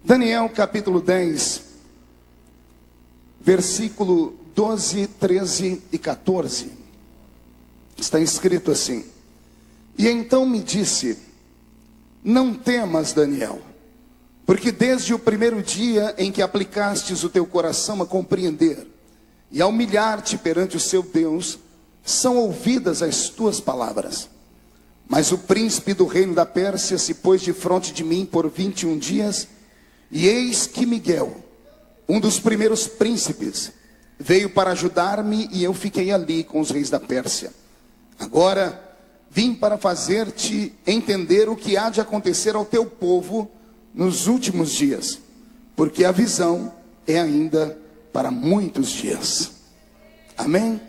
Daniel capítulo 10, versículo 12, 13 e 14. Está escrito assim: E então me disse: Não temas, Daniel, porque desde o primeiro dia em que aplicastes o teu coração a compreender e a humilhar-te perante o seu Deus, são ouvidas as tuas palavras. Mas o príncipe do reino da Pérsia se pôs defronte de mim por 21 dias, e eis que Miguel, um dos primeiros príncipes, veio para ajudar-me, e eu fiquei ali com os reis da Pérsia. Agora vim para fazer-te entender o que há de acontecer ao teu povo nos últimos dias, porque a visão é ainda para muitos dias. Amém?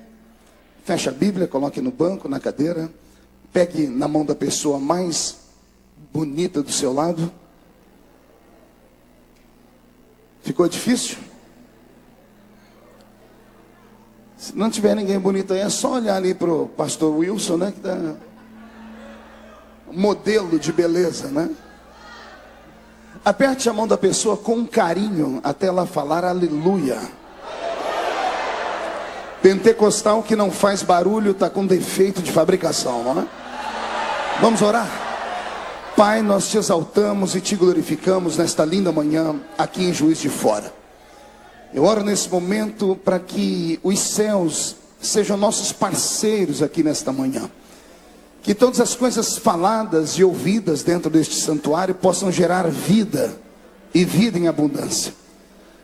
Feche a Bíblia, coloque no banco, na cadeira. Pegue na mão da pessoa mais bonita do seu lado. Ficou difícil? Se não tiver ninguém bonito aí, é só olhar ali para o pastor Wilson, né? Que dá modelo de beleza, né? Aperte a mão da pessoa com carinho até ela falar aleluia. Pentecostal que não faz barulho está com defeito de fabricação, não é? Vamos orar? Pai, nós te exaltamos e te glorificamos nesta linda manhã aqui em Juiz de Fora. Eu oro nesse momento para que os céus sejam nossos parceiros aqui nesta manhã. Que todas as coisas faladas e ouvidas dentro deste santuário possam gerar vida e vida em abundância.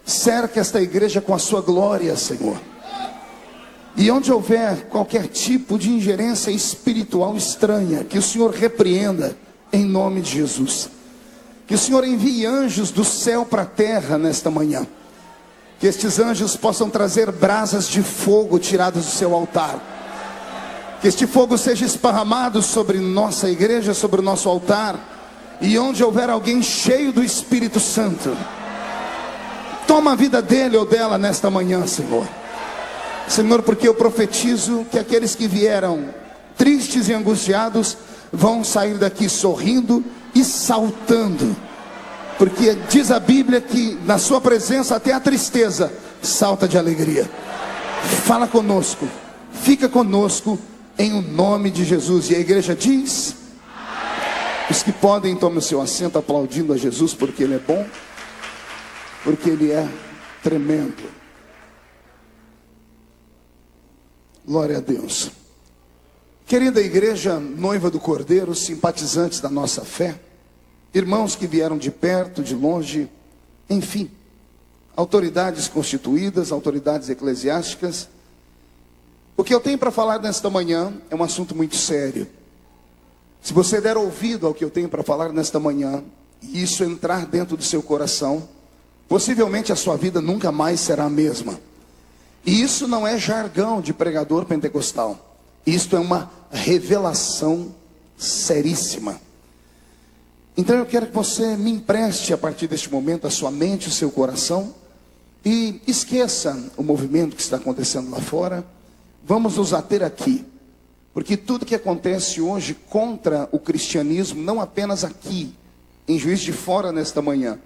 Cerca esta igreja com a sua glória, Senhor. E onde houver qualquer tipo de ingerência espiritual estranha, que o Senhor repreenda em nome de Jesus. Que o Senhor envie anjos do céu para a terra nesta manhã. Que estes anjos possam trazer brasas de fogo tiradas do seu altar. Que este fogo seja esparramado sobre nossa igreja, sobre o nosso altar. E onde houver alguém cheio do Espírito Santo, toma a vida dele ou dela nesta manhã, Senhor. Senhor, porque eu profetizo que aqueles que vieram tristes e angustiados vão sair daqui sorrindo e saltando. Porque diz a Bíblia que na sua presença até a tristeza salta de alegria. Fala conosco, fica conosco em o nome de Jesus. E a igreja diz: amém. Os que podem, tomem o seu assento aplaudindo a Jesus, porque Ele é bom, porque Ele é tremendo. Glória a Deus. Querida igreja, noiva do Cordeiro, simpatizantes da nossa fé, irmãos que vieram de perto, de longe, enfim, autoridades constituídas, autoridades eclesiásticas, o que eu tenho para falar nesta manhã é um assunto muito sério. Se você der ouvido ao que eu tenho para falar nesta manhã, e isso entrar dentro do seu coração, possivelmente a sua vida nunca mais será a mesma. E isso não é jargão de pregador pentecostal. Isto é uma revelação seríssima. Então eu quero que você me empreste a partir deste momento a sua mente, o seu coração, e esqueça o movimento que está acontecendo lá fora. Vamos nos ater aqui, porque tudo que acontece hoje contra o cristianismo, não apenas aqui, em Juiz de Fora nesta manhã,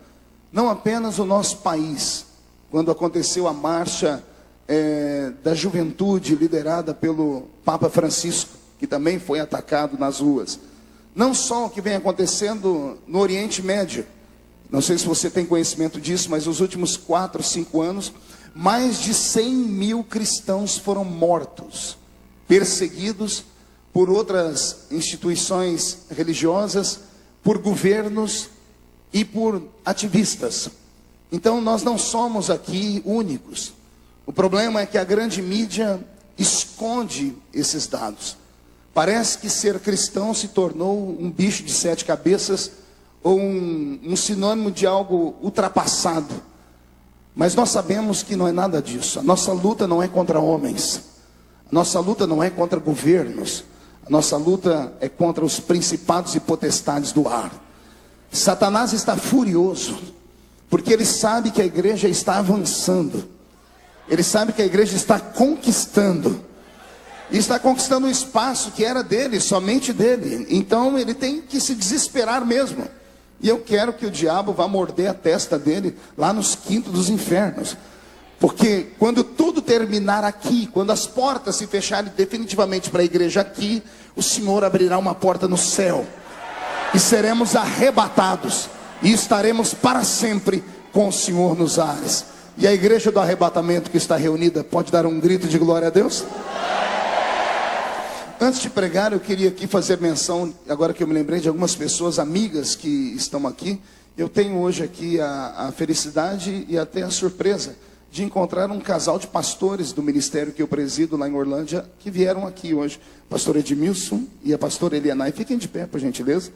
não apenas o nosso país, quando aconteceu a marcha da juventude liderada pelo Papa Francisco, que também foi atacado nas ruas. Não só o que vem acontecendo no Oriente Médio, não sei se você tem conhecimento disso, mas nos últimos 4, 5 anos, mais de 100 mil cristãos foram mortos, perseguidos por outras instituições religiosas, por governos e por ativistas. Então nós não somos aqui únicos. O problema é que a grande mídia esconde esses dados. Parece que ser cristão se tornou um bicho de 7 cabeças ou um sinônimo de algo ultrapassado. Mas nós sabemos que não é nada disso. A nossa luta não é contra homens. A nossa luta não é contra governos. A nossa luta é contra os principados e potestades do ar. Satanás está furioso, porque ele sabe que a igreja está avançando. Ele sabe que a igreja está conquistando. E está conquistando um espaço que era dele, somente dele. Então ele tem que se desesperar mesmo. E eu quero que o diabo vá morder a testa dele lá nos quintos dos infernos. Porque quando tudo terminar aqui, quando as portas se fecharem definitivamente para a igreja aqui, o Senhor abrirá uma porta no céu. E seremos arrebatados. E estaremos para sempre com o Senhor nos ares. E a igreja do arrebatamento que está reunida pode dar um grito de glória a Deus? Antes de pregar, eu queria aqui fazer menção, agora que eu me lembrei de algumas pessoas amigas que estão aqui. Eu tenho hoje aqui a felicidade e até a surpresa de encontrar um casal de pastores do ministério que eu presido lá em Orlândia, que vieram aqui hoje. O pastor Edmilson e a pastora Elianai. Fiquem de pé, por gentileza.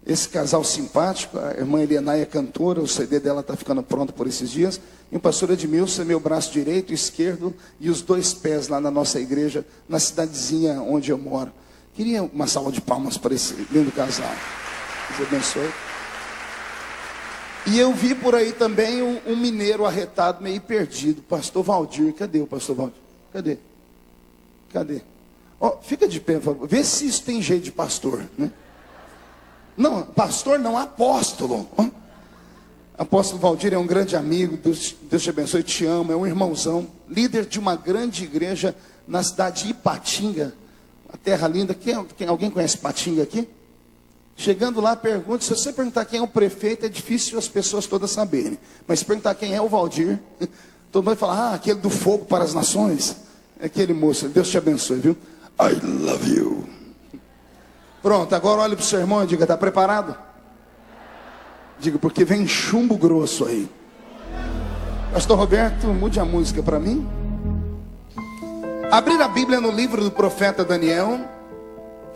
Esse casal simpático, a irmã Elianai é cantora, o CD dela está ficando pronto por esses dias. E o pastor Edmilson é meu braço direito e esquerdo e os dois pés lá na nossa igreja, na cidadezinha onde eu moro. Queria uma salva de palmas para esse lindo casal. Deus abençoe. E eu vi por aí também um mineiro arretado, meio perdido. Pastor Valdir, cadê o pastor Valdir? Cadê? Oh, fica de pé, por favor. Vê se isso tem jeito de pastor, né? Não, pastor não, apóstolo. Oh. Apóstolo Valdir é um grande amigo, Deus te abençoe, te amo, é um irmãozão, líder de uma grande igreja na cidade de Ipatinga, uma terra linda. Alguém conhece Ipatinga aqui? Chegando lá, pergunta, se você perguntar quem é o prefeito, é difícil as pessoas todas saberem, mas se perguntar quem é o Valdir, todo mundo vai falar, aquele do fogo para as nações, é aquele moço. Deus te abençoe, viu? I love you. Pronto, agora olhe para o seu irmão e diga, está preparado? Diga, porque vem chumbo grosso aí. Pastor Roberto, mude a música para mim. Abrir a Bíblia no livro do profeta Daniel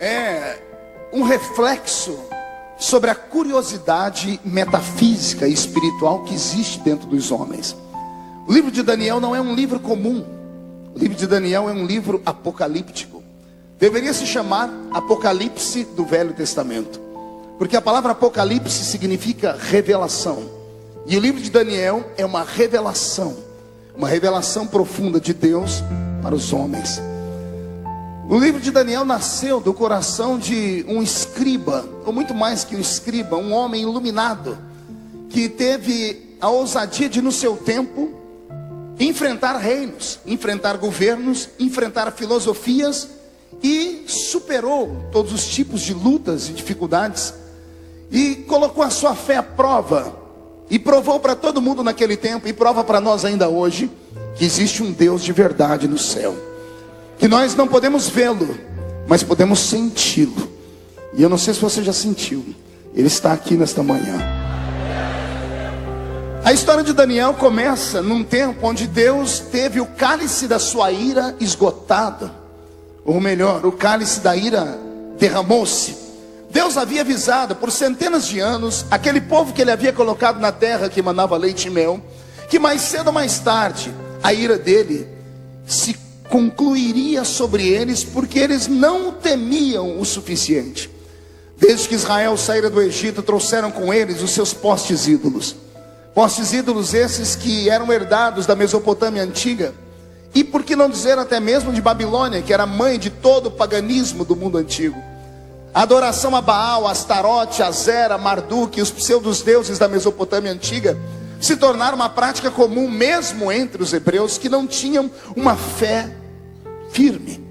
é um reflexo sobre a curiosidade metafísica e espiritual que existe dentro dos homens. O livro de Daniel não é um livro comum. O livro de Daniel é um livro apocalíptico. Deveria se chamar Apocalipse do Velho Testamento, porque a palavra Apocalipse significa revelação. E o livro de Daniel é uma revelação profunda de Deus para os homens. O livro de Daniel nasceu do coração de um escriba, ou muito mais que um escriba, um homem iluminado, que teve a ousadia de, no seu tempo, enfrentar reinos, enfrentar governos, enfrentar filosofias, e superou todos os tipos de lutas e dificuldades, e colocou a sua fé à prova, e provou para todo mundo naquele tempo, e prova para nós ainda hoje, que existe um Deus de verdade no céu, que nós não podemos vê-lo, mas podemos senti-lo. E eu não sei se você já sentiu, ele está aqui nesta manhã. A história de Daniel começa num tempo onde Deus teve o cálice da sua ira esgotado, ou melhor, o cálice da ira derramou-se. Deus havia avisado por centenas de anos aquele povo que ele havia colocado na terra, que manava leite e mel, que mais cedo ou mais tarde a ira dele se concluiria sobre eles, porque eles não o temiam o suficiente. Desde que Israel saíra do Egito, trouxeram com eles os seus postes ídolos. Postes ídolos esses que eram herdados da Mesopotâmia antiga, e por que não dizer até mesmo de Babilônia, que era a mãe de todo o paganismo do mundo antigo. A adoração a Baal, a Astarote, a Zera, Marduk e os pseudos deuses da Mesopotâmia antiga se tornaram uma prática comum mesmo entre os hebreus, que não tinham uma fé firme.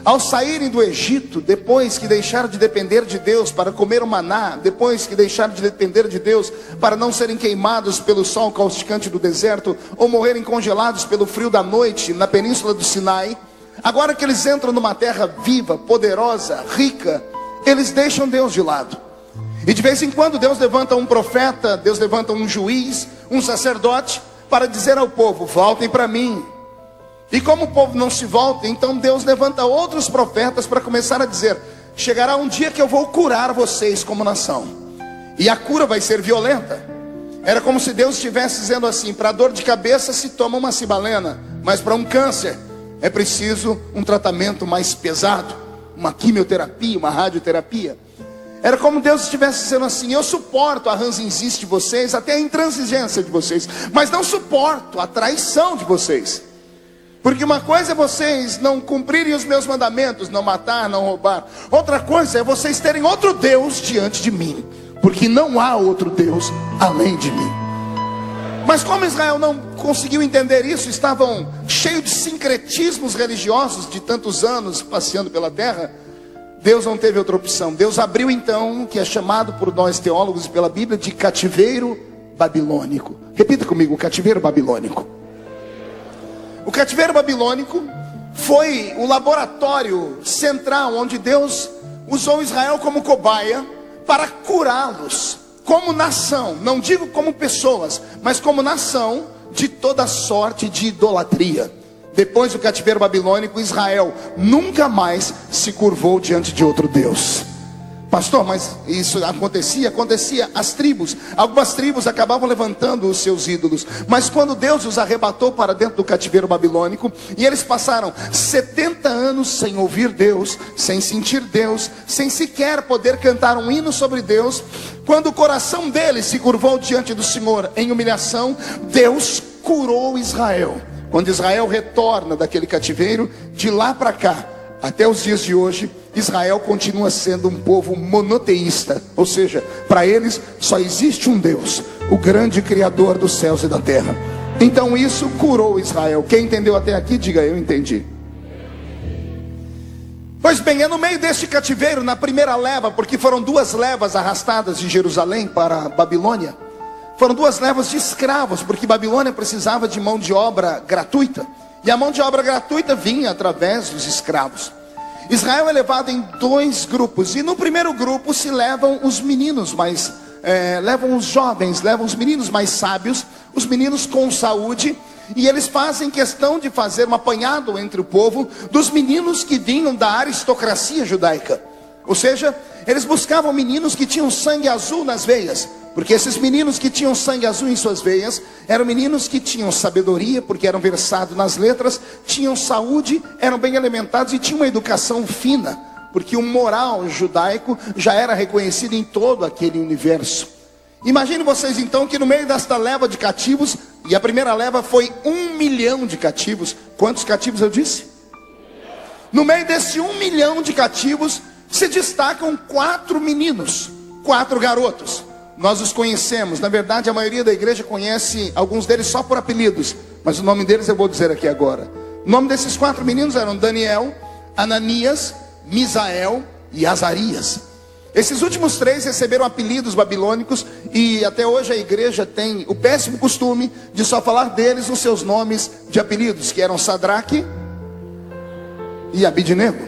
Ao saírem do Egito, depois que deixaram de depender de Deus para comer o maná, depois que deixaram de depender de Deus para não serem queimados pelo sol causticante do deserto, ou morrerem congelados pelo frio da noite na península do Sinai, agora que eles entram numa terra viva, poderosa, rica, eles deixam Deus de lado. E de vez em quando Deus levanta um profeta, Deus levanta um juiz, um sacerdote, para dizer ao povo, voltem para mim. E como o povo não se volta, então Deus levanta outros profetas para começar a dizer, chegará um dia que eu vou curar vocês como nação. E a cura vai ser violenta. Era como se Deus estivesse dizendo assim, para dor de cabeça se toma uma cibalena, mas para um câncer é preciso um tratamento mais pesado, uma quimioterapia, uma radioterapia. Era como Deus estivesse dizendo assim, eu suporto a ranzinzice de vocês, até a intransigência de vocês, mas não suporto a traição de vocês. Porque uma coisa é vocês não cumprirem os meus mandamentos, não matar, não roubar. Outra coisa é vocês terem outro Deus diante de mim. porque não há outro Deus além de mim. Mas como Israel não conseguiu entender isso, estavam cheios de sincretismos religiosos de tantos anos passeando pela terra, Deus não teve outra opção. Deus abriu então, que é chamado por nós teólogos e pela Bíblia, de cativeiro babilônico. Repita comigo, o cativeiro babilônico. O cativeiro babilônico foi o laboratório central onde Deus usou Israel como cobaia para curá-los como nação, não digo como pessoas, mas como nação, de toda sorte de idolatria. Depois do cativeiro babilônico, Israel nunca mais se curvou diante de outro Deus. Pastor, mas isso acontecia as tribos, algumas tribos acabavam levantando os seus ídolos, mas quando Deus os arrebatou para dentro do cativeiro babilônico, e eles passaram 70 anos sem ouvir Deus, sem sentir Deus, sem sequer poder cantar um hino sobre Deus, quando o coração deles se curvou diante do Senhor em humilhação, Deus curou Israel. Quando Israel retorna daquele cativeiro, de lá para cá, até os dias de hoje, Israel continua sendo um povo monoteísta, ou seja, para eles só existe um Deus, o grande Criador dos céus e da terra. Então isso curou Israel. Quem entendeu até aqui, diga eu entendi. Pois bem, é no meio deste cativeiro, na primeira leva, porque foram duas levas arrastadas de Jerusalém para a Babilônia, foram duas levas de escravos, porque Babilônia precisava de mão de obra gratuita, e a mão de obra gratuita vinha através dos escravos. Israel é levado em dois grupos, e no primeiro grupo se levam os meninos levam os jovens, levam os meninos mais sábios, os meninos com saúde, e eles fazem questão de fazer um apanhado entre o povo dos meninos que vinham da aristocracia judaica. Ou seja, eles buscavam meninos que tinham sangue azul nas veias, porque esses meninos que tinham sangue azul em suas veias eram meninos que tinham sabedoria, porque eram versados nas letras, tinham saúde, eram bem alimentados e tinham uma educação fina, porque o moral judaico já era reconhecido em todo aquele universo. Imagine vocês então que no meio desta leva de cativos, e a primeira leva foi 1 milhão de cativos. Quantos cativos eu disse? No meio desse 1 milhão de cativos se destacam 4 meninos, 4 garotos. Nós os conhecemos, na verdade a maioria da igreja conhece alguns deles só por apelidos, mas o nome deles eu vou dizer aqui agora. O nome desses 4 meninos eram Daniel, Ananias, Misael e Azarias. Esses últimos 3 receberam apelidos babilônicos, e até hoje a igreja tem o péssimo costume de só falar deles nos seus nomes de apelidos, que eram Sadraque e Abidnego.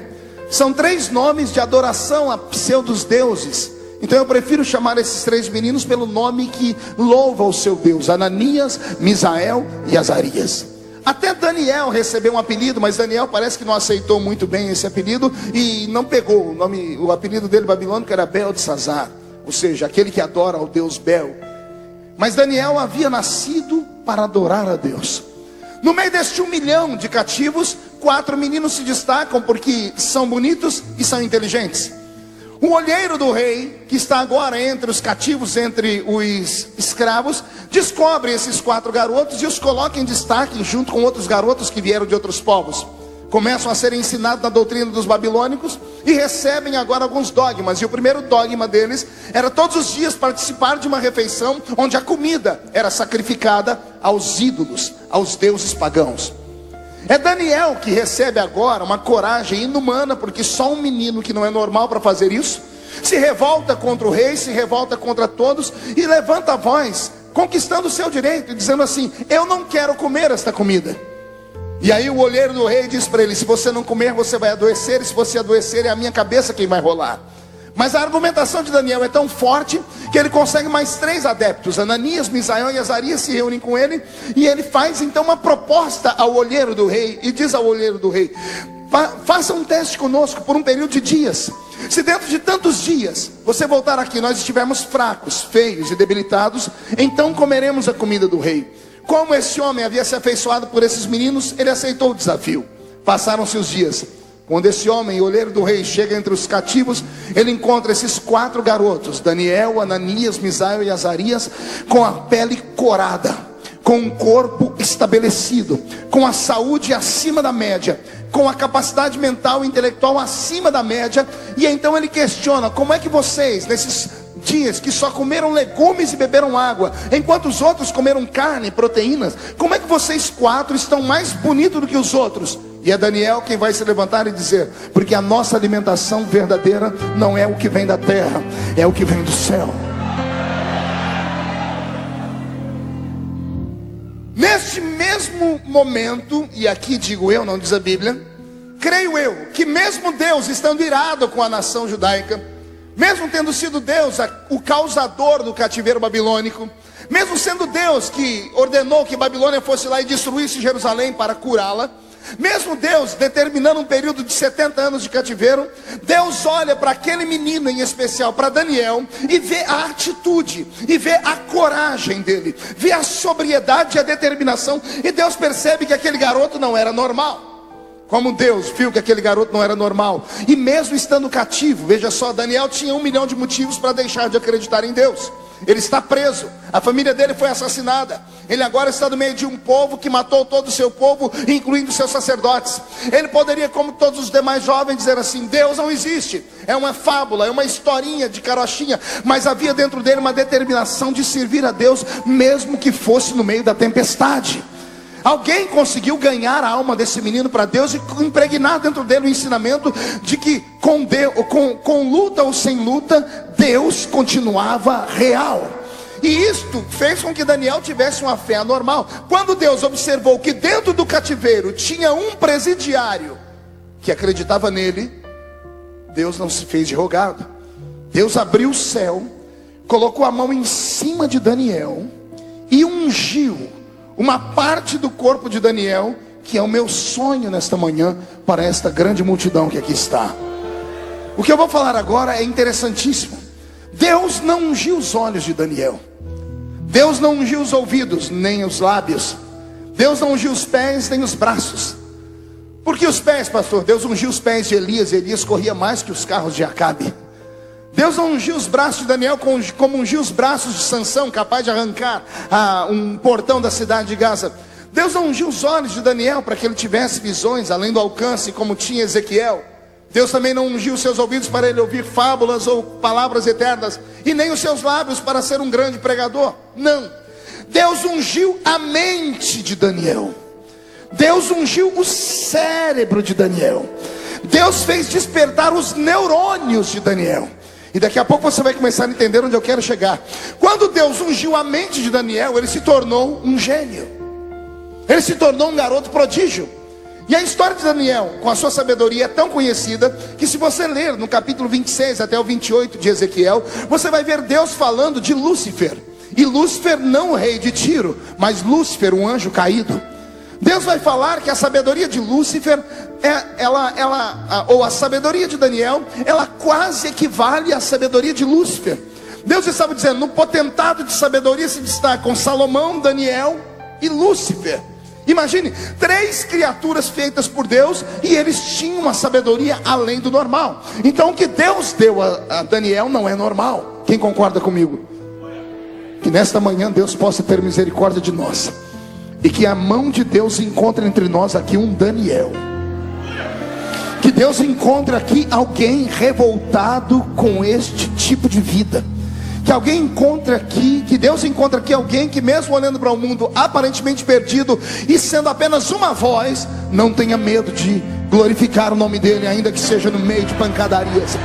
São 3 nomes de adoração a pseudos deuses. Então eu prefiro chamar esses 3 meninos pelo nome que louva o seu Deus: Ananias, Misael e Azarias. Até Daniel recebeu um apelido, mas Daniel parece que não aceitou muito bem esse apelido e não pegou. O apelido dele babilônico era Beltesazar, ou seja, aquele que adora ao Deus Bel. Mas Daniel havia nascido para adorar a Deus. No meio deste 1 milhão de cativos, 4 meninos se destacam porque são bonitos e são inteligentes. O olheiro do rei, que está agora entre os cativos, entre os escravos, descobre esses 4 garotos e os coloca em destaque junto com outros garotos que vieram de outros povos. Começam a ser ensinados na doutrina dos babilônicos e recebem agora alguns dogmas. E o primeiro dogma deles era todos os dias participar de uma refeição onde a comida era sacrificada aos ídolos, aos deuses pagãos. É Daniel que recebe agora uma coragem inumana, porque só um menino que não é normal para fazer isso, se revolta contra o rei, se revolta contra todos e levanta a voz, conquistando o seu direito, dizendo assim: eu não quero comer esta comida. E aí o olheiro do rei diz para ele: se você não comer, você vai adoecer, e se você adoecer, é a minha cabeça quem vai rolar. Mas a argumentação de Daniel é tão forte que ele consegue mais 3 adeptos. Ananias, Misael e Azarias se reúnem com ele, e ele faz então uma proposta ao olheiro do rei, e diz ao olheiro do rei: faça um teste conosco por um período de dias. Se dentro de tantos dias você voltar aqui, nós estivermos fracos, feios e debilitados, então comeremos a comida do rei. Como esse homem havia se afeiçoado por esses meninos, ele aceitou o desafio. Passaram-se os dias. Quando esse homem, o olheiro do rei, chega entre os cativos, ele encontra esses 4 garotos, Daniel, Ananias, Misael e Azarias, com a pele corada, com um corpo estabelecido, com a saúde acima da média, com a capacidade mental e intelectual acima da média. E então ele questiona: como é que vocês, nesses diz que só comeram legumes e beberam água, enquanto os outros comeram carne, proteínas. Como é que vocês 4 estão mais bonitos do que os outros? E é Daniel quem vai se levantar e dizer: porque a nossa alimentação verdadeira não é o que vem da terra, é o que vem do céu. Neste mesmo momento, e aqui digo eu, não diz a Bíblia, creio eu, que mesmo Deus estando irado com a nação judaica, mesmo tendo sido Deus o causador do cativeiro babilônico, mesmo sendo Deus que ordenou que Babilônia fosse lá e destruísse Jerusalém para curá-la, mesmo Deus determinando um período de 70 anos de cativeiro, Deus olha para aquele menino em especial, para Daniel, e vê a atitude, e vê a coragem dele, vê a sobriedade e a determinação, e Deus percebe que aquele garoto não era normal. Como Deus viu que aquele garoto não era normal, e mesmo estando cativo, veja só, Daniel tinha 1 milhão de motivos para deixar de acreditar em Deus. Ele está preso, a família dele foi assassinada, ele agora está no meio de um povo que matou todo o seu povo, incluindo seus sacerdotes. Ele poderia, como todos os demais jovens, dizer assim: Deus não existe, é uma fábula, é uma historinha de carochinha. Mas havia dentro dele uma determinação de servir a Deus, mesmo que fosse no meio da tempestade. Alguém conseguiu ganhar a alma desse menino para Deus e impregnar dentro dele o ensinamento de que com luta ou sem luta, Deus continuava real. E isto fez com que Daniel tivesse uma fé anormal. Quando Deus observou que dentro do cativeiro tinha um presidiário que acreditava nele, Deus não se fez de rogado. Deus abriu o céu, colocou a mão em cima de Daniel e ungiu uma parte do corpo de Daniel, que é o meu sonho nesta manhã, para esta grande multidão que aqui está. O que eu vou falar agora é interessantíssimo. Deus não ungiu os olhos de Daniel, Deus não ungiu os ouvidos, nem os lábios, Deus não ungiu os pés, nem os braços. Por que os pés, pastor? Deus ungiu os pés de Elias, e Elias corria mais que os carros de Acabe. Deus não ungiu os braços de Daniel como ungiu os braços de Sansão, capaz de arrancar um portão da cidade de Gaza. Deus não ungiu os olhos de Daniel para que ele tivesse visões além do alcance, como tinha Ezequiel. Deus também não ungiu os seus ouvidos para ele ouvir fábulas ou palavras eternas, e nem os seus lábios para ser um grande pregador. Não. Deus ungiu a mente de Daniel. Deus ungiu o cérebro de Daniel. Deus fez despertar os neurônios de Daniel. E daqui a pouco você vai começar a entender onde eu quero chegar. Quando Deus ungiu a mente de Daniel, ele se tornou um gênio. Ele se tornou um garoto prodígio. E a história de Daniel, com a sua sabedoria, é tão conhecida, que se você ler no capítulo 26 até o 28 de Ezequiel, você vai ver Deus falando de Lúcifer. E Lúcifer não o rei de Tiro, mas Lúcifer, um anjo caído. Deus vai falar que a sabedoria de Lúcifer, ou a sabedoria de Daniel, ela quase equivale à sabedoria de Lúcifer. Deus estava dizendo, no potentado de sabedoria se destacam Salomão, Daniel e Lúcifer. Imagine, 3 criaturas feitas por Deus, e eles tinham uma sabedoria além do normal. Então o que Deus deu a Daniel não é normal. Quem concorda comigo? Que nesta manhã Deus possa ter misericórdia de nós, e que a mão de Deus encontre entre nós aqui um Daniel. Que Deus encontre aqui alguém revoltado com este tipo de vida. Que alguém encontre aqui, que Deus encontre aqui alguém que, mesmo olhando para o mundo aparentemente perdido, e sendo apenas uma voz, não tenha medo de glorificar o nome dele, ainda que seja no meio de pancadarias.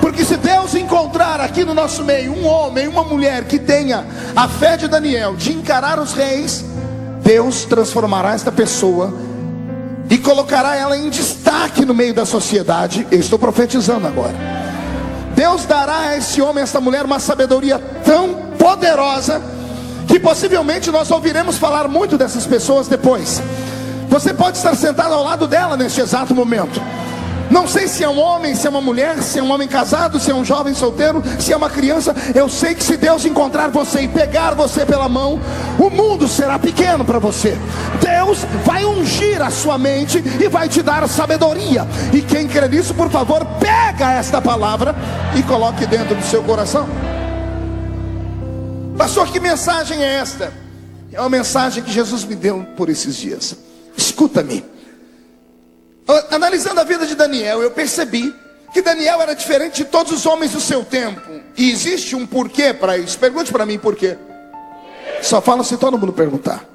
Porque se Deus encontrar aqui no nosso meio um homem, uma mulher que tenha a fé de Daniel, de encarar os reis, Deus transformará esta pessoa e colocará ela em destaque no meio da sociedade. Eu estou profetizando agora. Deus dará a esse homem, a essa mulher, uma sabedoria tão poderosa, que possivelmente nós ouviremos falar muito dessas pessoas depois. Você pode estar sentado ao lado dela neste exato momento. Não sei se é um homem, se é uma mulher, se é um homem casado, se é um jovem solteiro, se é uma criança. Eu sei que se Deus encontrar você e pegar você pela mão, o mundo será pequeno para você. Deus vai ungir a sua mente e vai te dar sabedoria. E quem crê nisso, por favor, pega esta palavra e coloque dentro do seu coração. Pastor, que mensagem é esta? É uma mensagem que Jesus me deu por esses dias. Escuta-me. Analisando a vida de Daniel, eu percebi que Daniel era diferente de todos os homens do seu tempo. E existe um porquê para isso. Pergunte para mim por quê. Só fala se todo mundo perguntar.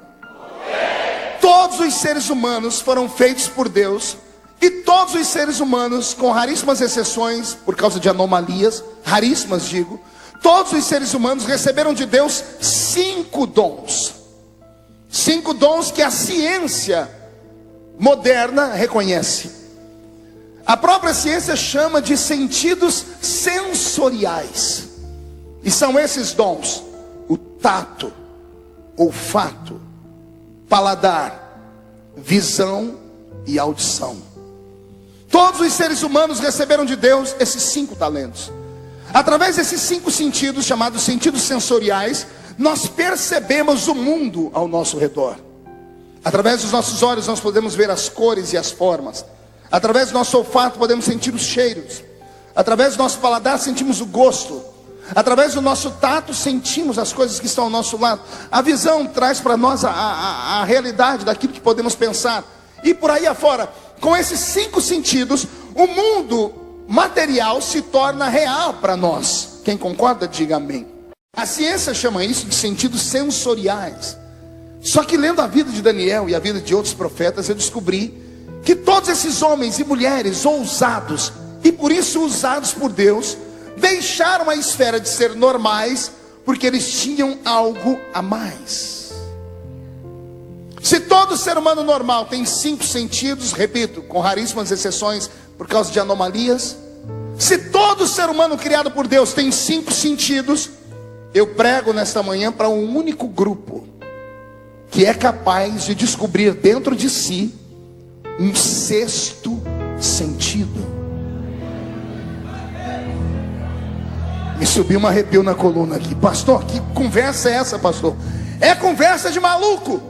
Todos os seres humanos foram feitos por Deus. E todos os seres humanos, com raríssimas exceções, por causa de anomalias, raríssimas digo, todos os seres humanos receberam de Deus 5 dons. 5 dons que a ciência moderna reconhece. A própria ciência chama de sentidos sensoriais. E são esses dons: o tato, olfato, paladar, visão e audição. Todos os seres humanos receberam de Deus esses 5 talentos. Através desses 5 sentidos, chamados sentidos sensoriais, nós percebemos o mundo ao nosso redor. Através dos nossos olhos nós podemos ver as cores e as formas. Através do nosso olfato podemos sentir os cheiros. Através do nosso paladar sentimos o gosto. Através do nosso tato sentimos as coisas que estão ao nosso lado. A visão traz para nós a realidade daquilo que podemos pensar. E por aí afora, com esses 5 sentidos, o mundo material se torna real para nós. Quem concorda, diga amém. A ciência chama isso de sentidos sensoriais. Só que lendo a vida de Daniel e a vida de outros profetas, eu descobri que todos esses homens e mulheres ousados, e por isso usados por Deus, deixaram a esfera de ser normais, porque eles tinham algo a mais. Se todo ser humano normal tem 5 sentidos, repito, com raríssimas exceções por causa de anomalias, se todo ser humano criado por Deus tem 5 sentidos, eu prego nesta manhã para um único grupo que é capaz de descobrir dentro de si um 6º sentido. Me subiu um arrepio na coluna aqui. Pastor, que conversa é essa, pastor? É conversa de maluco.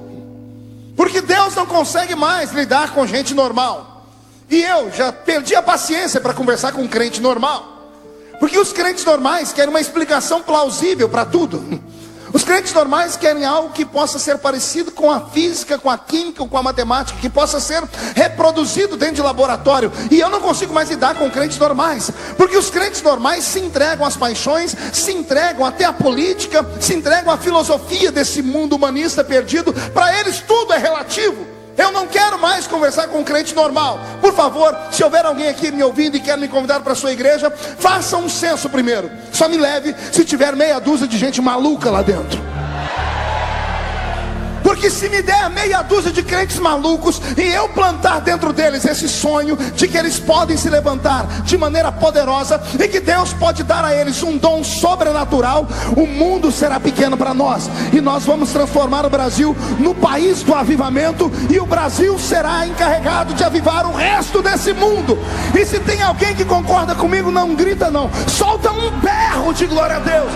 Porque Deus não consegue mais lidar com gente normal. E eu já perdi a paciência para conversar com um crente normal. Porque os crentes normais querem uma explicação plausível para tudo. Os crentes normais querem algo que possa ser parecido com a física, com a química, com a matemática, que possa ser reproduzido dentro de laboratório. E eu não consigo mais lidar com crentes normais, porque os crentes normais se entregam às paixões, se entregam até à política, se entregam à filosofia desse mundo humanista perdido. Para eles tudo é relativo. Eu não quero mais conversar com um crente normal. Por favor, se houver alguém aqui me ouvindo e quer me convidar para a sua igreja, faça um censo primeiro. Só me leve se tiver meia dúzia de gente maluca lá dentro. Porque se me der meia dúzia de crentes malucos e eu plantar dentro deles esse sonho de que eles podem se levantar de maneira poderosa e que Deus pode dar a eles um dom sobrenatural, o mundo será pequeno para nós. E nós vamos transformar o Brasil no país do avivamento, e o Brasil será encarregado de avivar o resto desse mundo. E se tem alguém que concorda comigo, não grita não, solta um berro de glória a Deus.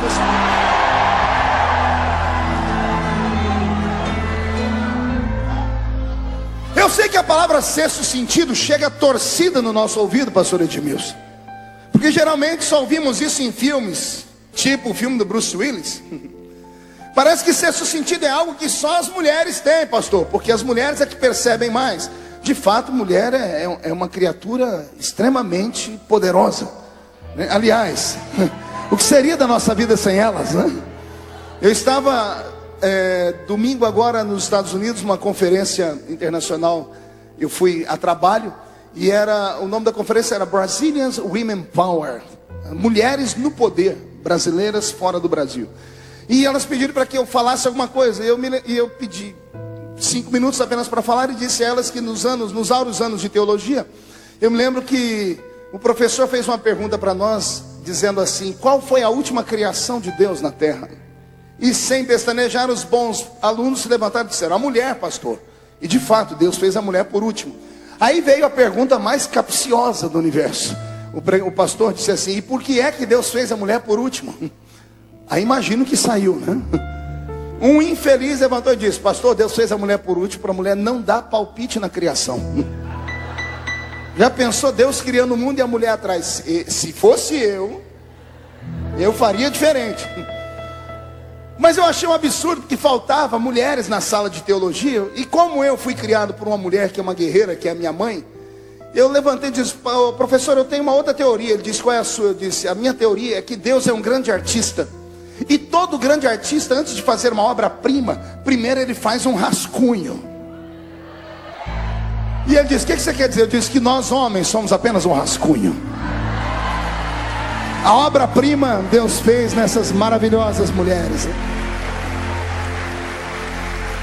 Eu sei que a palavra 6º sentido chega torcida no nosso ouvido, pastor Edmilson, porque geralmente só ouvimos isso em filmes, tipo o filme do Bruce Willis. Parece que 6º sentido é algo que só as mulheres têm, pastor, porque as mulheres é que percebem mais. De fato, mulher é uma criatura extremamente poderosa, né? Aliás, o que seria da nossa vida sem elas, né? Eu estava domingo agora nos Estados Unidos, uma conferência internacional. Eu fui a trabalho e o nome da conferência era Brazilian Women Power, mulheres no poder, brasileiras fora do Brasil. E elas pediram para que eu falasse alguma coisa, e eu pedi 5 minutos apenas para falar, e disse a elas que nos áureos anos de teologia, eu me lembro que o professor fez uma pergunta para nós, dizendo assim: qual foi a última criação de Deus na terra? E sem pestanejar, os bons alunos se levantaram e disseram: a mulher, pastor. E de fato, Deus fez a mulher por último. Aí veio a pergunta mais capciosa do universo. O pastor disse assim: e por que é que Deus fez a mulher por último? Aí imagino que saiu, né? Um infeliz levantou e disse: pastor, Deus fez a mulher por último para a mulher não dar palpite na criação. Já pensou Deus criando o mundo e a mulher atrás? Se fosse eu faria diferente. Mas eu achei um absurdo que faltava mulheres na sala de teologia. E como eu fui criado por uma mulher que é uma guerreira, que é a minha mãe, Eu levantei e disse: professor, eu tenho uma outra teoria. Ele disse: qual é a sua? Eu disse: a minha teoria é que Deus é um grande artista. E todo grande artista, antes de fazer uma obra-prima, primeiro ele faz um rascunho. E ele disse: o que você quer dizer? Eu disse que nós homens somos apenas um rascunho. A obra-prima Deus fez nessas maravilhosas mulheres.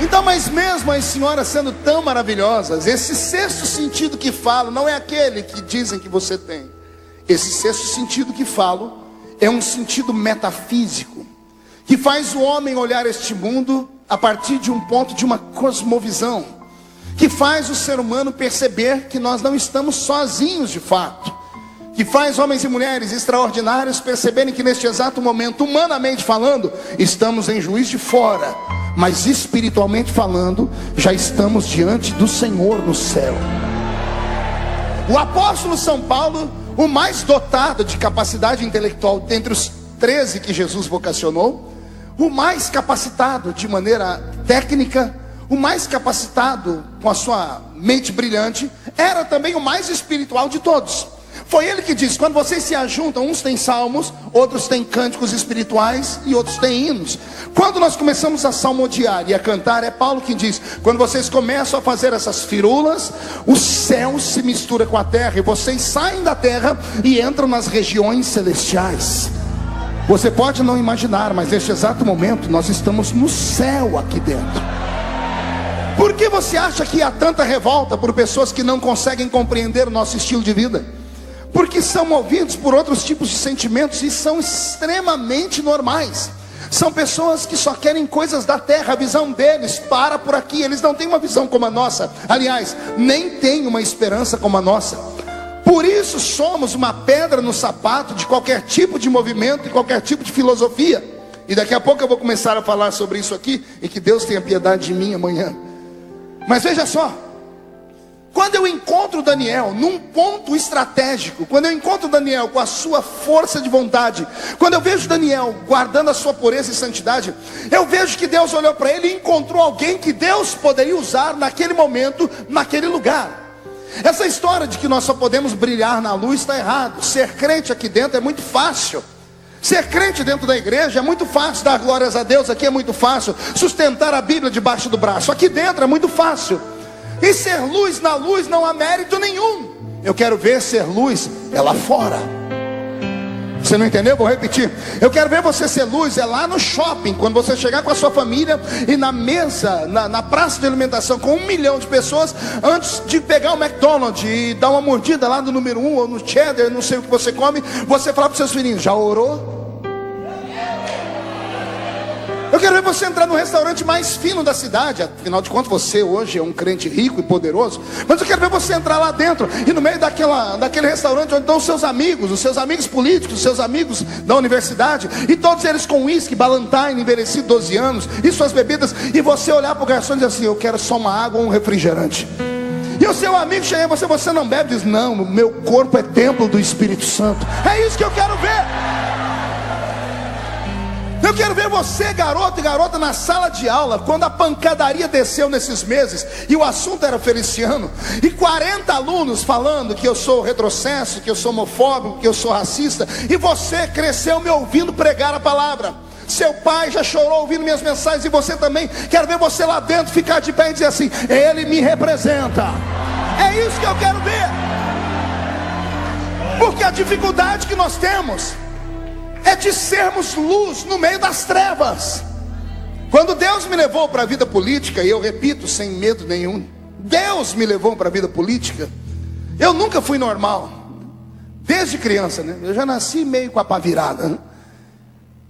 Então, mas mesmo as senhoras sendo tão maravilhosas, esse sexto sentido que falo não é aquele que dizem que você tem. Esse sexto sentido que falo é um sentido metafísico, que faz o homem olhar este mundo a partir de um ponto de uma cosmovisão, que faz o ser humano perceber que nós não estamos sozinhos de fato, que faz homens e mulheres extraordinários perceberem que neste exato momento, humanamente falando, estamos em Juiz de Fora, mas espiritualmente falando, já estamos diante do Senhor no céu. O apóstolo São Paulo, o mais dotado de capacidade intelectual dentre os 13 que Jesus vocacionou, o mais capacitado de maneira técnica, o mais capacitado com a sua mente brilhante, era também o mais espiritual de todos. Foi ele que disse: quando vocês se ajuntam, uns têm salmos, outros têm cânticos espirituais e outros têm hinos. Quando nós começamos a salmodiar e a cantar, é Paulo que diz: quando vocês começam a fazer essas firulas, o céu se mistura com a terra, e vocês saem da terra e entram nas regiões celestiais. Você pode não imaginar, mas neste exato momento nós estamos no céu aqui dentro. Por que você acha que há tanta revolta por pessoas que não conseguem compreender o nosso estilo de vida? Porque são movidos por outros tipos de sentimentos e são extremamente normais. São pessoas que só querem coisas da terra, a visão deles para por aqui. Eles não têm uma visão como a nossa. Aliás, nem têm uma esperança como a nossa. Por isso somos uma pedra no sapato de qualquer tipo de movimento e qualquer tipo de filosofia. E daqui a pouco eu vou começar a falar sobre isso aqui, e que Deus tenha piedade de mim amanhã. Mas veja só, quando eu encontro Daniel num ponto estratégico, quando eu encontro Daniel com a sua força de vontade, quando eu vejo Daniel guardando a sua pureza e santidade, eu vejo que Deus olhou para ele e encontrou alguém que Deus poderia usar naquele momento, naquele lugar. Essa história de que nós só podemos brilhar na luz está errado. Ser crente aqui dentro é muito fácil. Ser crente dentro da igreja é muito fácil. Dar glórias a Deus aqui é muito fácil. Sustentar a Bíblia debaixo do braço aqui dentro é muito fácil. E ser luz na luz não há mérito nenhum. Eu quero ver ser luz é lá fora. Você não entendeu? Vou repetir. Eu quero ver você ser luz é lá no shopping. Quando você chegar com a sua família e na mesa, na praça de alimentação com 1 milhão de pessoas, antes de pegar o McDonald's e dar uma mordida lá no número 1 ou no cheddar, não sei o que você come, você fala para os seus filhinhos: já orou? Eu quero ver você entrar no restaurante mais fino da cidade. Afinal de contas, você hoje é um crente rico e poderoso. Mas eu quero ver você entrar lá dentro, e no meio daquele restaurante onde estão os seus amigos políticos, os seus amigos da universidade, e todos eles com uísque, Ballantine, envelhecido 12 anos, e suas bebidas, e você olhar para o garçom e dizer assim: eu quero só uma água ou um refrigerante. E o seu amigo chega em você não bebe? Diz: não, meu corpo é templo do Espírito Santo. É isso que eu quero ver. Eu quero ver você, garoto e garota, na sala de aula, quando a pancadaria desceu nesses meses, e o assunto era Feliciano, e 40 alunos falando que eu sou retrocesso, que eu sou homofóbico, que eu sou racista, e você cresceu me ouvindo pregar a palavra. Seu pai já chorou ouvindo minhas mensagens, e você também. Quero ver você lá dentro ficar de pé e dizer assim: ele me representa. É isso que eu quero ver. Porque a dificuldade que nós temos é de sermos luz no meio das trevas. Quando Deus me levou para a vida política, e eu repito sem medo nenhum, Deus me levou para a vida política, eu nunca fui normal. Desde criança, né? Eu já nasci meio com a pá virada, né?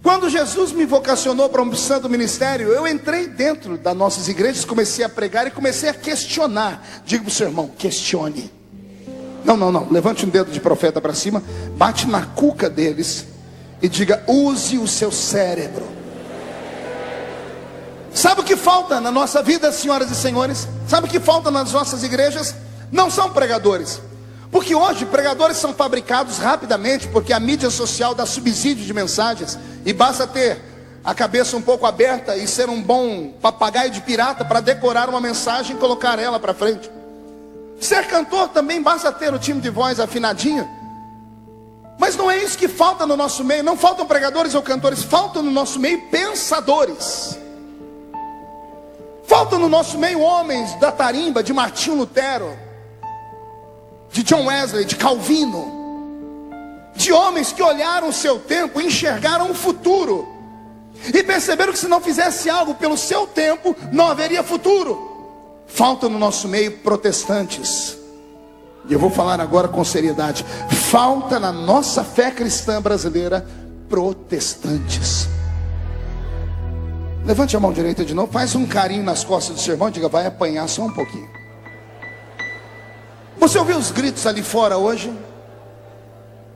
Quando Jesus me vocacionou para um santo ministério, eu entrei dentro das nossas igrejas, comecei a pregar e comecei a questionar. Diga para o seu irmão: questione. Não, levante um dedo de profeta para cima, bate na cuca deles e diga: use o seu cérebro. Sabe o que falta na nossa vida, senhoras e senhores? Sabe o que falta nas nossas igrejas? Não são pregadores. Porque hoje pregadores são fabricados rapidamente, porque a mídia social dá subsídio de mensagens, e basta ter a cabeça um pouco aberta e ser um bom papagaio de pirata para decorar uma mensagem e colocar ela para frente. Ser cantor também basta ter o time de voz afinadinho. Mas não é isso que falta no nosso meio. Não faltam pregadores ou cantores, faltam no nosso meio pensadores. Faltam no nosso meio homens da tarimba, de Martinho Lutero, de John Wesley, de Calvino. De homens que olharam o seu tempo, enxergaram o futuro e perceberam que se não fizesse algo pelo seu tempo, não haveria futuro. Faltam no nosso meio protestantes. E eu vou falar agora com seriedade. Falta na nossa fé cristã brasileira protestantes. Levante a mão direita de novo. Faz um carinho nas costas do seu irmão e diga: vai apanhar só um pouquinho. Você ouviu os gritos ali fora hoje?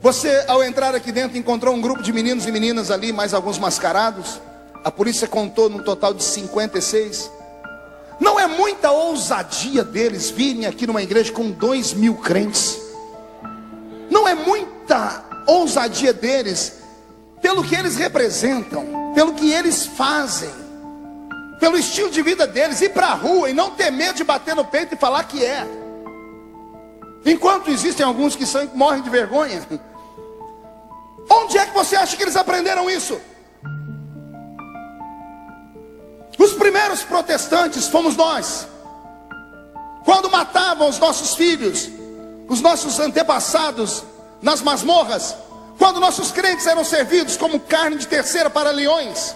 Você, ao entrar aqui dentro, encontrou um grupo de meninos e meninas ali, mais alguns mascarados. A polícia contou num total de 56. Não é muita ousadia deles virem aqui numa igreja com 2.000 crentes. Não é muita ousadia deles, pelo que eles representam, pelo que eles fazem, pelo estilo de vida deles, ir para a rua e não ter medo de bater no peito e falar que é. Enquanto existem alguns que morrem de vergonha. Onde é que você acha que eles aprenderam isso? Os primeiros protestantes fomos nós. Quando matavam os nossos filhos, os nossos antepassados nas masmorras, quando nossos crentes eram servidos como carne de terceira para leões,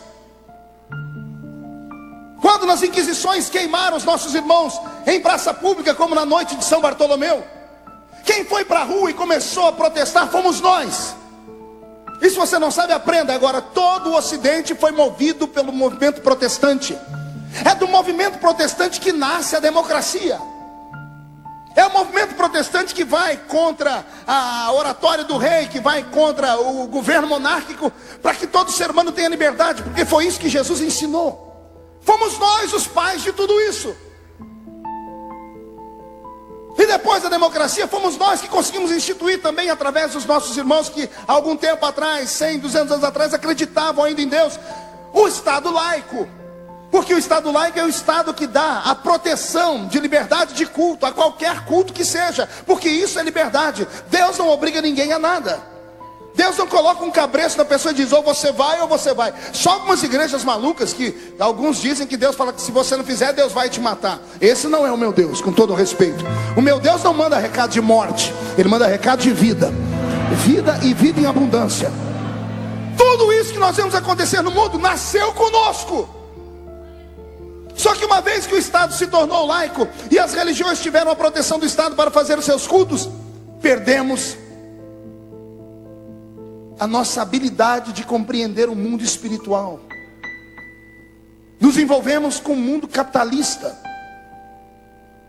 quando nas inquisições queimaram os nossos irmãos em praça pública, como na noite de São Bartolomeu, quem foi para a rua e começou a protestar fomos nós. E se você não sabe, aprenda agora. Todo o Ocidente foi movido pelo movimento protestante. É do movimento protestante que nasce a democracia. É o movimento protestante que vai contra a oratória do rei, que vai contra o governo monárquico, para que todo ser humano tenha liberdade, porque foi isso que Jesus ensinou. Fomos nós os pais de tudo isso. E depois da democracia, fomos nós que conseguimos instituir também, através dos nossos irmãos que há algum tempo atrás, 100, 200 anos atrás, acreditavam ainda em Deus, o Estado laico. Porque o Estado laico é o Estado que dá a proteção de liberdade de culto, a qualquer culto que seja, porque isso é liberdade. Deus não obriga ninguém a nada. Deus não coloca um cabresto na pessoa e diz: ou você vai ou você vai. Só algumas igrejas malucas que alguns dizem que Deus fala que se você não fizer, Deus vai te matar. Esse não é o meu Deus, com todo respeito. O meu Deus não manda recado de morte, Ele manda recado de vida. Vida e vida em abundância. Tudo isso que nós vemos acontecer no mundo nasceu conosco. Só que uma vez que o Estado se tornou laico e as religiões tiveram a proteção do Estado para fazer os seus cultos, perdemos a nossa habilidade de compreender o mundo espiritual. Nos envolvemos com o mundo capitalista.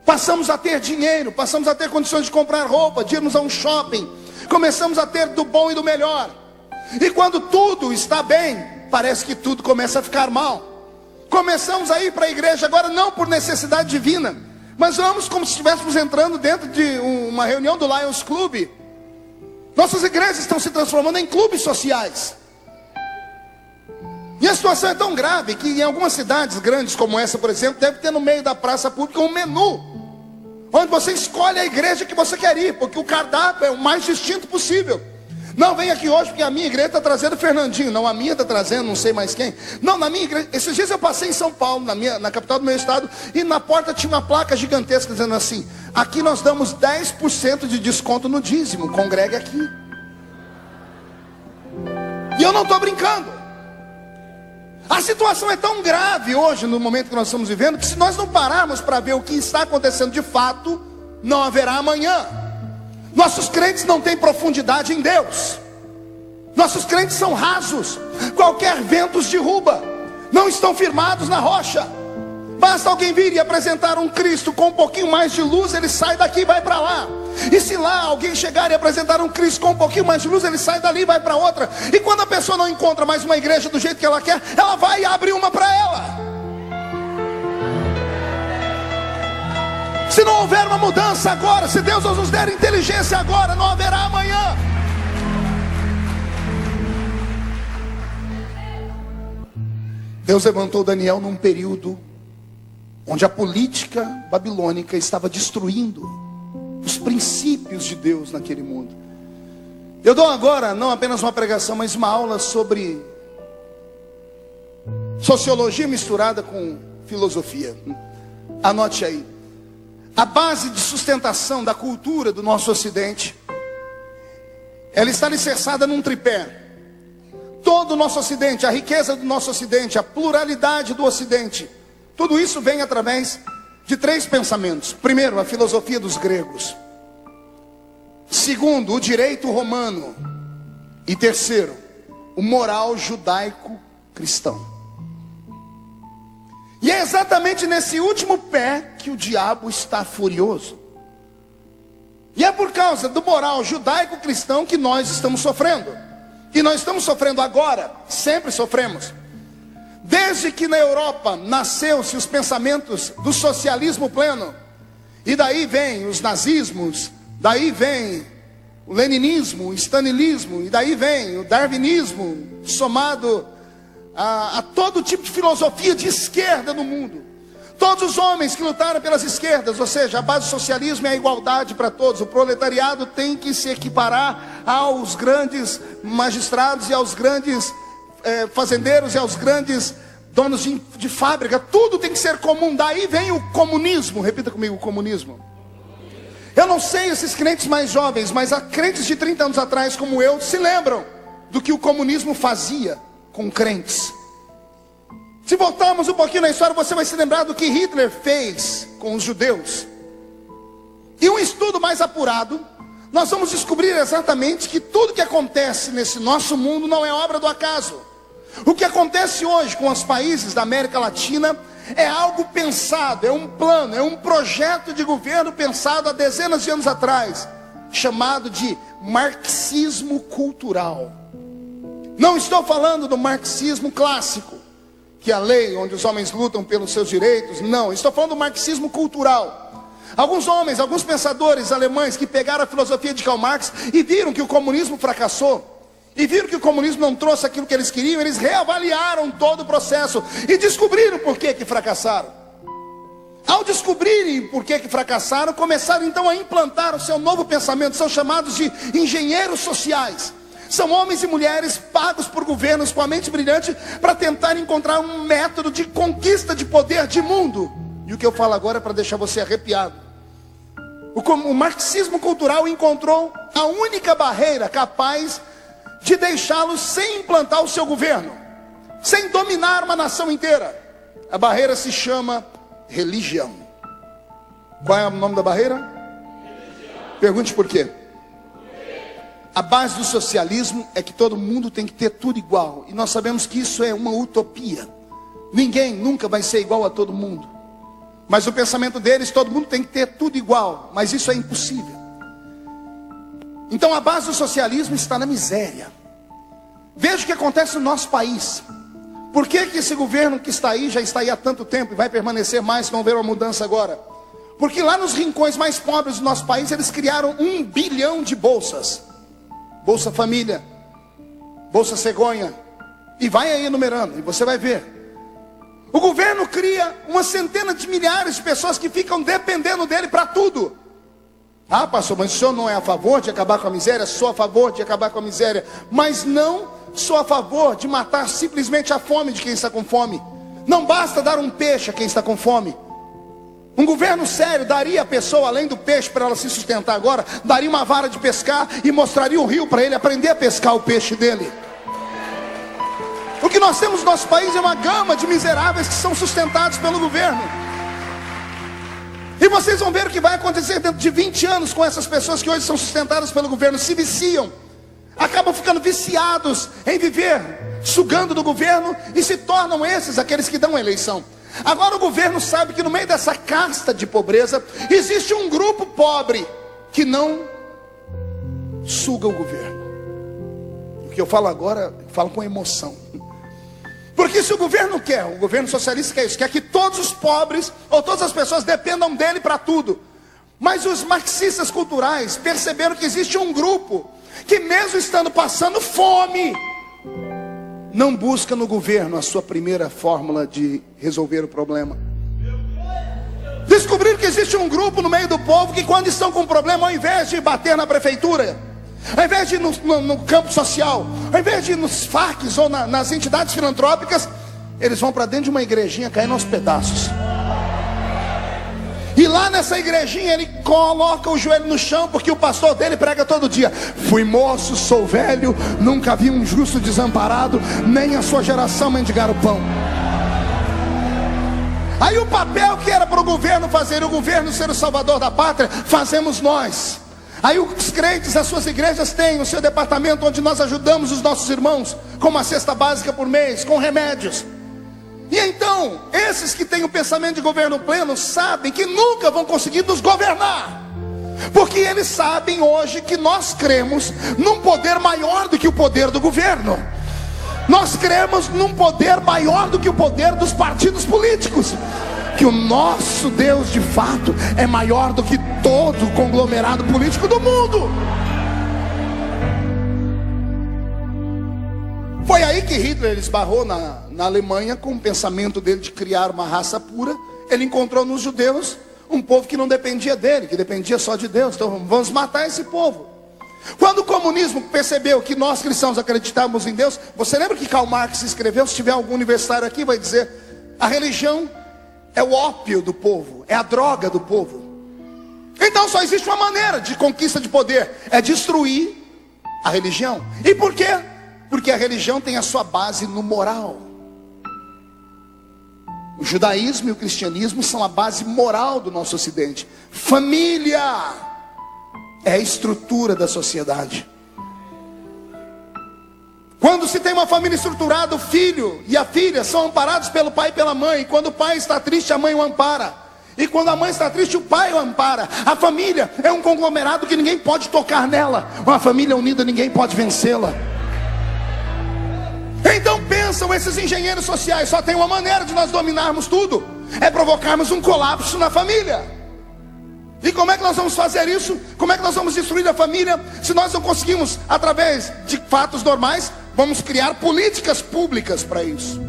Passamos a ter dinheiro, passamos a ter condições de comprar roupa, de irmos a um shopping. Começamos a ter do bom e do melhor. E quando tudo está bem, parece que tudo começa a ficar mal. Começamos a ir para a igreja agora não por necessidade divina, mas vamos como se estivéssemos entrando dentro de uma reunião do Lions Club. Nossas igrejas estão se transformando em clubes sociais. E a situação é tão grave que em algumas cidades grandes como essa, por exemplo, deve ter no meio da praça pública um menu, onde você escolhe a igreja que você quer ir, porque o cardápio é o mais distinto possível. Não, vem aqui hoje porque a minha igreja está trazendo Fernandinho. Não, a minha está trazendo não sei mais quem. Não, na minha igreja, esses dias eu passei em São Paulo, na capital do meu estado, e na porta tinha uma placa gigantesca dizendo assim: aqui nós damos 10% de desconto no dízimo, congregue aqui. E eu não estou brincando. A situação é tão grave hoje, no momento que nós estamos vivendo, que se nós não pararmos para ver o que está acontecendo de fato, não haverá amanhã. Nossos crentes não têm profundidade em Deus. Nossos crentes são rasos. Qualquer vento os derruba. Não estão firmados na rocha. Basta alguém vir e apresentar um Cristo com um pouquinho mais de luz, ele sai daqui e vai para lá. E se lá alguém chegar e apresentar um Cristo com um pouquinho mais de luz, ele sai dali e vai para outra. E quando a pessoa não encontra mais uma igreja do jeito que ela quer, ela vai e abre uma para ela. Se não houver uma mudança agora, se Deus nos der inteligência agora, não haverá amanhã. Deus levantou Daniel num período onde a política babilônica estava destruindo os princípios de Deus naquele mundo. Eu dou agora não apenas uma pregação, mas uma aula sobre sociologia misturada com filosofia. Anote aí. A base de sustentação da cultura do nosso Ocidente, ela está alicerçada num tripé. Todo o nosso Ocidente, a riqueza do nosso Ocidente, a pluralidade do Ocidente, tudo isso vem através de 3 pensamentos. Primeiro, a filosofia dos gregos. Segundo, o direito romano. E terceiro, o moral judaico-cristão. E é exatamente nesse último pé que o diabo está furioso. E é por causa do moral judaico-cristão que nós estamos sofrendo. E nós estamos sofrendo agora, sempre sofremos. Desde que na Europa nasceu-se os pensamentos do socialismo pleno. E daí vem os nazismos, daí vem o leninismo, o stalinismo, e daí vem o darwinismo, somado a todo tipo de filosofia de esquerda no mundo. Todos os homens que lutaram pelas esquerdas, ou seja, a base do socialismo é a igualdade para todos. O proletariado tem que se equiparar aos grandes magistrados e aos grandes fazendeiros e aos grandes donos de fábrica. Tudo tem que ser comum. Daí vem o comunismo. Repita comigo, o comunismo. Eu não sei esses crentes mais jovens, mas há crentes de 30 anos atrás como eu se lembram do que o comunismo fazia com crentes. Se voltarmos um pouquinho na história, você vai se lembrar do que Hitler fez com os judeus. E um estudo mais apurado, nós vamos descobrir exatamente que tudo que acontece nesse nosso mundo não é obra do acaso. O que acontece hoje com os países da América Latina é algo pensado, é um plano, é um projeto de governo pensado há dezenas de anos atrás, chamado de marxismo cultural. Não estou falando do marxismo clássico, que é a lei onde os homens lutam pelos seus direitos. Não, estou falando do marxismo cultural. Alguns homens, alguns pensadores alemães que pegaram a filosofia de Karl Marx e viram que o comunismo fracassou, e viram que o comunismo não trouxe aquilo que eles queriam, eles reavaliaram todo o processo e descobriram por que fracassaram. Ao descobrirem por que fracassaram, começaram então a implantar o seu novo pensamento. São chamados de engenheiros sociais. São homens e mulheres pagos por governos com a mente brilhante para tentar encontrar um método de conquista de poder de mundo. E o que eu falo agora é para deixar você arrepiado. O marxismo cultural encontrou a única barreira capaz de deixá-los sem implantar o seu governo, sem dominar uma nação inteira. A barreira se chama religião. Qual é o nome da barreira? Religião. Pergunte por quê. A base do socialismo é que todo mundo tem que ter tudo igual. E nós sabemos que isso é uma utopia. Ninguém nunca vai ser igual a todo mundo. Mas o pensamento deles, todo mundo tem que ter tudo igual. Mas isso é impossível. Então a base do socialismo está na miséria. Veja o que acontece no nosso país. Por que esse governo que está aí, já está aí há tanto tempo e vai permanecer mais, se não houver uma mudança agora? Porque lá nos rincões mais pobres do nosso país, eles criaram 1 bilhão de bolsas. Bolsa Família, Bolsa Cegonha, e vai aí enumerando, e você vai ver. O governo cria uma centena de milhares de pessoas que ficam dependendo dele para tudo. Ah, pastor, mas o senhor não é a favor de acabar com a miséria? Sou a favor de acabar com a miséria, mas não sou a favor de matar simplesmente a fome de quem está com fome. Não basta dar um peixe a quem está com fome. Um governo sério daria à pessoa, além do peixe para ela se sustentar agora, daria uma vara de pescar e mostraria um rio para ele aprender a pescar o peixe dele. O que nós temos no nosso país é uma gama de miseráveis que são sustentados pelo governo. E vocês vão ver o que vai acontecer dentro de 20 anos com essas pessoas que hoje são sustentadas pelo governo. Se viciam, acabam ficando viciados em viver, sugando do governo, e se tornam esses aqueles que dão a eleição. Agora o governo sabe que no meio dessa casta de pobreza existe um grupo pobre que não suga o governo. O que eu falo agora, eu falo com emoção. Porque se o governo quer, o governo socialista quer isso, quer que todos os pobres ou todas as pessoas dependam dele para tudo. Mas os marxistas culturais perceberam que existe um grupo que, mesmo estando passando fome, não busca no governo a sua primeira fórmula de resolver o problema. descobriram que existe um grupo no meio do povo que, quando estão com problema, ao invés de bater na prefeitura, ao invés de ir no campo social, ao invés de ir nos FACs ou nas entidades filantrópicas, eles vão para dentro de uma igrejinha caindo aos pedaços. E lá nessa igrejinha ele coloca o joelho no chão, porque o pastor dele prega todo dia: fui moço, sou velho, nunca vi um justo desamparado, nem a sua geração mendigar o pão. Aí o papel que era para o governo fazer, o governo ser o salvador da pátria, fazemos nós. Aí os crentes, as suas igrejas têm o seu departamento onde nós ajudamos os nossos irmãos com uma cesta básica por mês, com remédios. E então, esses que têm o pensamento de governo pleno sabem que nunca vão conseguir nos governar, porque eles sabem hoje que nós cremos num poder maior do que o poder do governo. Nós cremos num poder maior do que o poder dos partidos políticos, que o nosso Deus de fato é maior do que todo o conglomerado político do mundo. Foi aí que Hitler esbarrou na Alemanha com o pensamento dele de criar uma raça pura. Ele encontrou nos judeus um povo que não dependia dele, que dependia só de Deus. Então vamos matar esse povo. Quando o comunismo percebeu que nós cristãos acreditávamos em Deus, você lembra que Karl Marx escreveu? Se tiver algum universitário aqui vai dizer: a religião é o ópio do povo, é a droga do povo. Então só existe uma maneira de conquista de poder: é destruir a religião. E por quê? Porque a religião tem a sua base no moral. O judaísmo e o cristianismo são a base moral do nosso ocidente. Família é a estrutura da sociedade. Quando se tem uma família estruturada, o filho e a filha são amparados pelo pai e pela mãe. Quando o pai está triste, a mãe o ampara. E quando a mãe está triste, o pai o ampara. A família é um conglomerado que ninguém pode tocar nela. Uma família unida, ninguém pode vencê-la. Então pensam esses engenheiros sociais: só tem uma maneira de nós dominarmos tudo, é provocarmos um colapso na família. E como é que nós vamos fazer isso? Como é que nós vamos destruir a família? Se nós não conseguimos através de fatos normais, vamos criar políticas públicas para isso.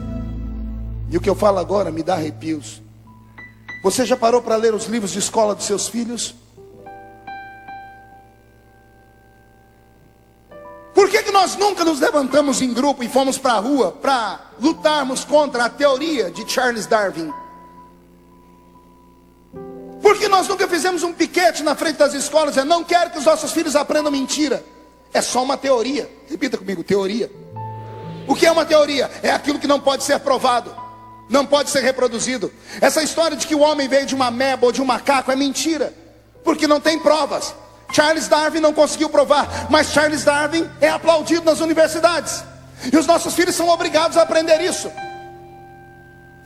E o que eu falo agora me dá arrepios. Você já parou para ler os livros de escola dos seus filhos? Por que nós nunca nos levantamos em grupo e fomos para a rua para lutarmos contra a teoria de Charles Darwin? Por que nós nunca fizemos um piquete na frente das escolas dizendo: não quero que os nossos filhos aprendam mentira? É só uma teoria. Repita comigo: teoria. O que é uma teoria? É aquilo que não pode ser provado, não pode ser reproduzido. Essa história de que o homem veio de uma ameba ou de um macaco é mentira, porque não tem provas. Charles Darwin não conseguiu provar, mas Charles Darwin é aplaudido nas universidades. E os nossos filhos são obrigados a aprender isso.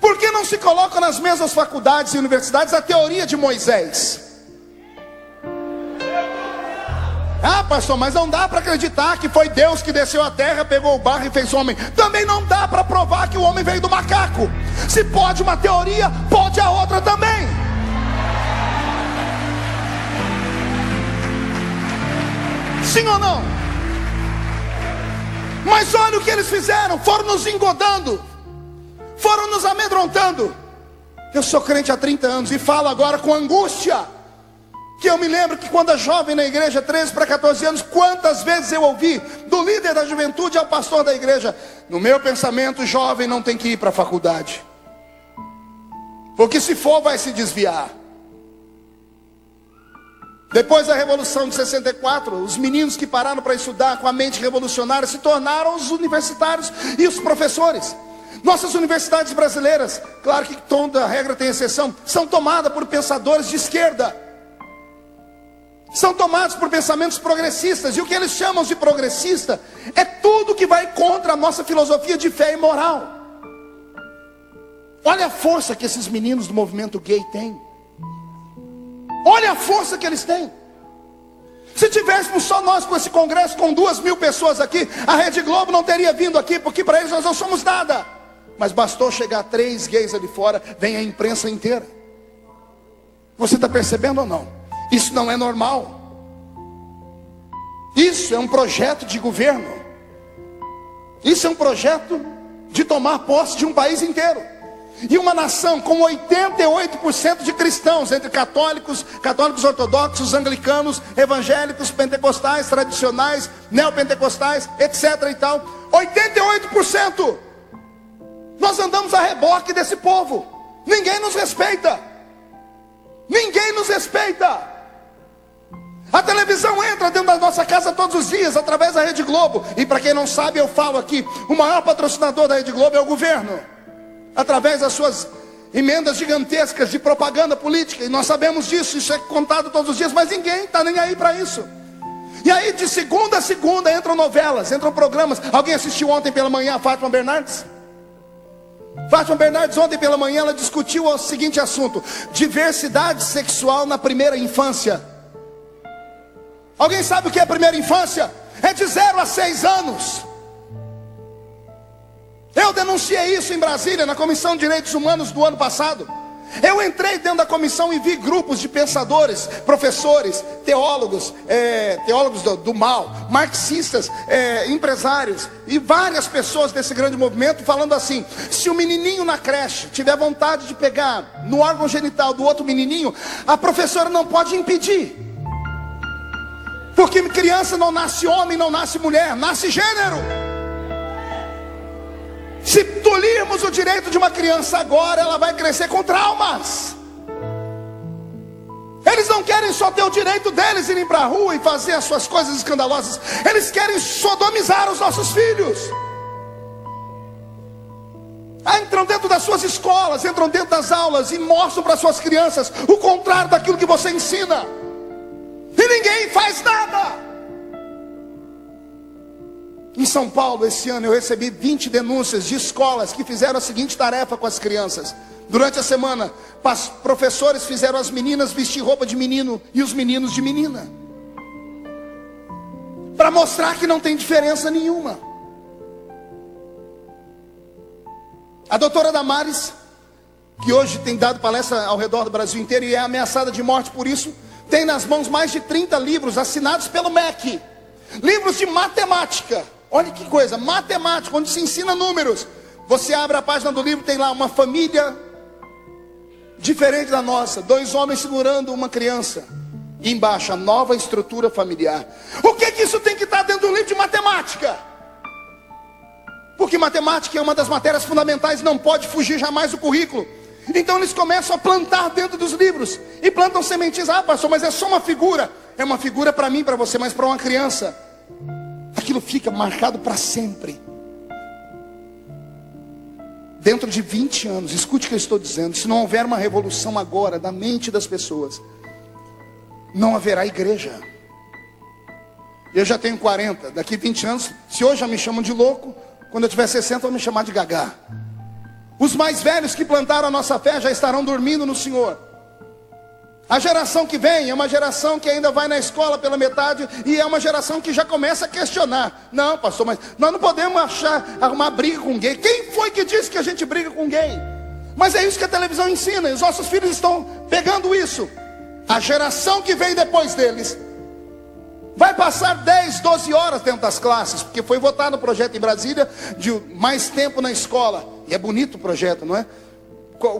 Por que não se coloca nas mesmas faculdades e universidades a teoria de Moisés? Ah, pastor, mas não dá para acreditar que foi Deus que desceu à terra, pegou o barro e fez o homem. Também não dá para provar que o homem veio do macaco. Se pode uma teoria, pode a outra também. Sim ou não? Mas olha o que eles fizeram: foram nos engodando, foram nos amedrontando. Eu sou crente há 30 anos e falo agora com angústia, que eu me lembro que quando era jovem na igreja, 13 para 14 anos, quantas vezes eu ouvi do líder da juventude ao pastor da igreja: no meu pensamento, o jovem não tem que ir para a faculdade, porque se for vai se desviar. Depois da Revolução de 64, os meninos que pararam para estudar com a mente revolucionária se tornaram os universitários e os professores. Nossas universidades brasileiras, claro que toda regra tem exceção, são tomadas por pensadores de esquerda. São tomados por pensamentos progressistas. E o que eles chamam de progressista é tudo que vai contra a nossa filosofia de fé e moral. Olha a força que esses meninos do movimento gay têm. Olha a força que eles têm. Se tivéssemos só nós com esse congresso, com 2.000 pessoas aqui, a Rede Globo não teria vindo aqui, porque para eles nós não somos nada. Mas bastou chegar 3 gays ali fora, vem a imprensa inteira. Você está percebendo ou não? Isso não é normal. Isso é um projeto de governo. Isso é um projeto de tomar posse de um país inteiro. E uma nação com 88% de cristãos, entre católicos ortodoxos, anglicanos, evangélicos, pentecostais, tradicionais, neopentecostais, etc. e tal. 88%. Nós andamos a reboque desse povo. Ninguém nos respeita. Ninguém nos respeita. A televisão entra dentro da nossa casa todos os dias, através da Rede Globo. E para quem não sabe, eu falo aqui, o maior patrocinador da Rede Globo é o governo, através das suas emendas gigantescas de propaganda política. E nós sabemos disso, isso é contado todos os dias, mas ninguém está nem aí para isso. E aí de segunda a segunda entram novelas, entram programas. Alguém assistiu ontem pela manhã a Fátima Bernardes? Fátima Bernardes ontem pela manhã ela discutiu o seguinte assunto: diversidade sexual na primeira infância. Alguém sabe o que é a primeira infância? É de 0 a 6 anos. Eu denunciei isso em Brasília, na Comissão de Direitos Humanos do ano passado. Eu entrei dentro da comissão e vi grupos de pensadores, professores, teólogos, teólogos do mal, marxistas, empresários e várias pessoas desse grande movimento falando assim: se o menininho na creche tiver vontade de pegar no órgão genital do outro menininho, a professora não pode impedir. Porque criança não nasce homem, não nasce mulher, nasce gênero. Se tolhermos o direito de uma criança agora, ela vai crescer com traumas. Eles não querem só ter o direito deles irem para a rua e fazer as suas coisas escandalosas. Eles querem sodomizar os nossos filhos. Entram dentro das suas escolas, entram dentro das aulas e mostram para suas crianças o contrário daquilo que você ensina. E ninguém faz nada. Em São Paulo, esse ano, eu recebi 20 denúncias de escolas que fizeram a seguinte tarefa com as crianças. Durante a semana, professores fizeram as meninas vestir roupa de menino e os meninos de menina, para mostrar que não tem diferença nenhuma. A doutora Damares, que hoje tem dado palestra ao redor do Brasil inteiro e é ameaçada de morte por isso, tem nas mãos mais de 30 livros assinados pelo MEC. Livros de matemática. Olha que coisa, matemática, onde se ensina números. Você abre a página do livro, tem lá uma família diferente da nossa, 2 homens segurando uma criança. E embaixo, a nova estrutura familiar. O que isso tem que estar dentro do livro de matemática? Porque matemática é uma das matérias fundamentais, não pode fugir jamais do currículo. Então eles começam a plantar dentro dos livros. E plantam sementinhas. Pastor, mas é só uma figura. É uma figura para mim, para você, mas para uma criança aquilo fica marcado para sempre. Dentro de 20 anos, escute o que eu estou dizendo, se não houver uma revolução agora da mente das pessoas, não haverá igreja. Eu já tenho 40, daqui 20 anos, se hoje já me chamam de louco, quando eu tiver 60 vão me chamar de gagá. Os mais velhos que plantaram a nossa fé já estarão dormindo no Senhor. A geração que vem é uma geração que ainda vai na escola pela metade e é uma geração que já começa a questionar. Não, pastor, mas nós não podemos arrumar briga com gay. Quem foi que disse que a gente briga com gay? Mas é isso que a televisão ensina, e os nossos filhos estão pegando isso. A geração que vem depois deles vai passar 10, 12 horas dentro das classes, porque foi votado o projeto em Brasília de mais tempo na escola. E é bonito o projeto, não é?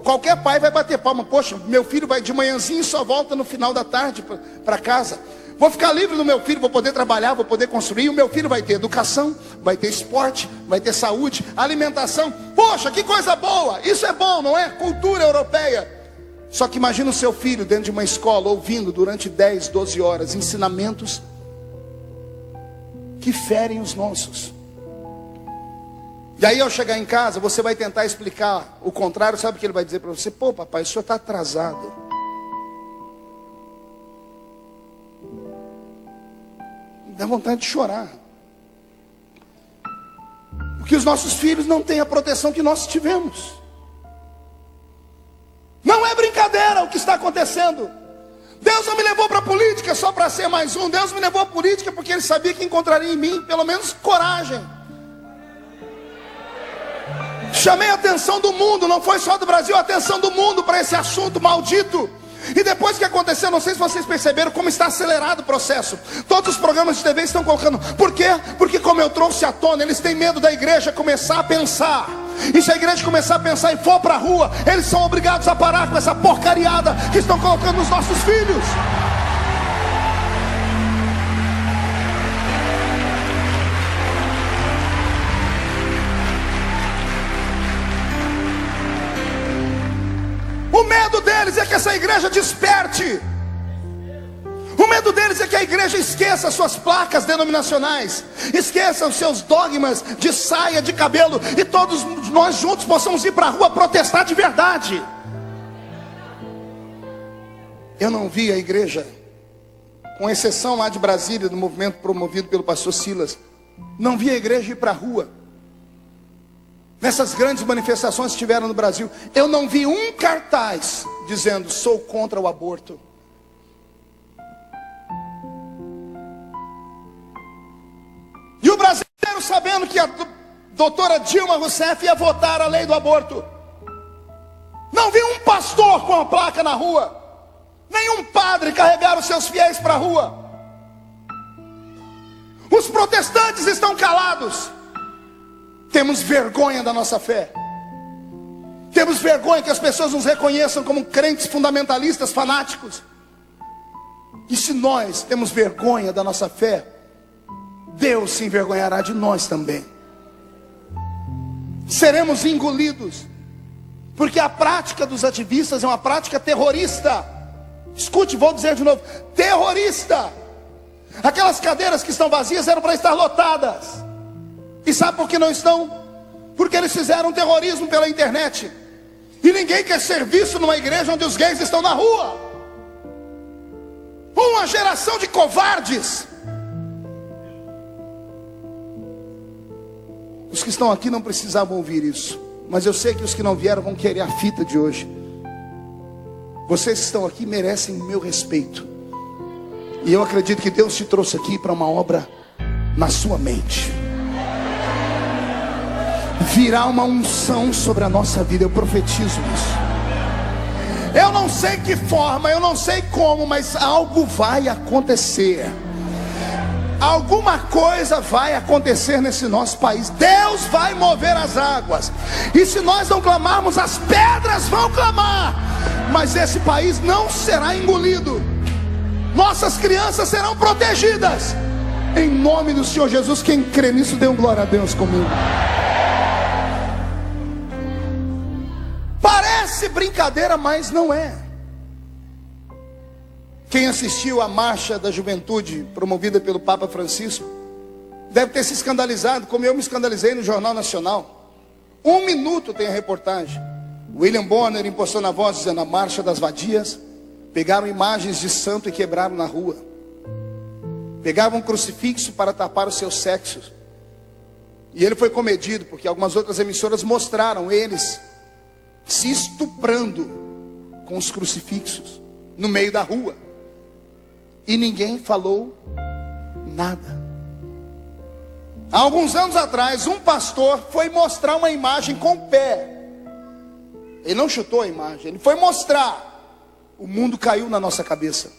Qualquer pai vai bater palma. Poxa, meu filho vai de manhãzinho e só volta no final da tarde para casa. Vou ficar livre do meu filho, vou poder trabalhar, vou poder construir. O meu filho vai ter educação, vai ter esporte, vai ter saúde, alimentação. Poxa, que coisa boa. Isso é bom, não é? Cultura europeia. Só que imagina o seu filho dentro de uma escola ouvindo durante 10, 12 horas ensinamentos que ferem os nossos. E aí ao chegar em casa, você vai tentar explicar o contrário. Sabe o que ele vai dizer para você? Pô, papai, o senhor está atrasado. Dá vontade de chorar. Porque os nossos filhos não têm a proteção que nós tivemos. Não é brincadeira o que está acontecendo. Deus não me levou para a política só para ser mais um. Deus me levou à política porque Ele sabia que encontraria em mim pelo menos coragem. Chamei a atenção do mundo, não foi só do Brasil, a atenção do mundo para esse assunto maldito. E depois que aconteceu, não sei se vocês perceberam como está acelerado o processo. Todos os programas de TV estão colocando. Por quê? Porque como eu trouxe à tona, eles têm medo da igreja começar a pensar E se a igreja começar a pensar e for para a rua, eles são obrigados a parar com essa porcariada que estão colocando nos nossos filhos. O medo deles é que essa igreja desperte. O medo deles é que a igreja esqueça suas placas denominacionais, esqueça os seus dogmas de saia, de cabelo, e todos nós juntos possamos ir para a rua protestar de verdade. Eu não vi a igreja, com exceção lá de Brasília, do movimento promovido pelo pastor Silas, não vi a igreja ir para a rua. Nessas grandes manifestações que tiveram no Brasil, eu não vi um cartaz dizendo: sou contra o aborto. E o brasileiro sabendo que a doutora Dilma Rousseff ia votar a lei do aborto. Não vi um pastor com a placa na rua, nenhum padre carregar os seus fiéis para a rua. Os protestantes estão calados. Temos vergonha da nossa fé. Temos vergonha que as pessoas nos reconheçam como crentes fundamentalistas, fanáticos. E se nós temos vergonha da nossa fé, Deus se envergonhará de nós também. Seremos engolidos, porque a prática dos ativistas é uma prática terrorista. Escute, vou dizer de novo: terrorista. Aquelas cadeiras que estão vazias eram para estar lotadas. E sabe por que não estão? Porque eles fizeram terrorismo pela internet. E ninguém quer ser visto numa igreja onde os gays estão na rua. Uma geração de covardes. Os que estão aqui não precisavam ouvir isso, mas eu sei que os que não vieram vão querer a fita de hoje. Vocês que estão aqui merecem o meu respeito. E eu acredito que Deus te trouxe aqui para uma obra na sua mente. Virá uma unção sobre a nossa vida, eu profetizo isso. Eu não sei que forma, eu não sei como, mas algo vai acontecer. Alguma coisa vai acontecer nesse nosso país. Deus vai mover as águas. E se nós não clamarmos, as pedras vão clamar. Mas esse país não será engolido. Nossas crianças serão protegidas. Em nome do Senhor Jesus. Quem crê nisso, dê um glória a Deus comigo. Parece brincadeira, mas não é. Quem assistiu à marcha da juventude promovida pelo Papa Francisco deve ter se escandalizado, como eu me escandalizei no Jornal Nacional. 1 minuto tem a reportagem. William Bonner impostou na voz dizendo: a marcha das vadias. Pegaram imagens de santo e quebraram na rua. Pegavam um crucifixo para tapar os seus sexos. E ele foi comedido, porque algumas outras emissoras mostraram eles se estuprando com os crucifixos no meio da rua. E ninguém falou nada. Há alguns anos atrás, um pastor foi mostrar uma imagem com o pé. Ele não chutou a imagem, ele foi mostrar. O mundo caiu na nossa cabeça.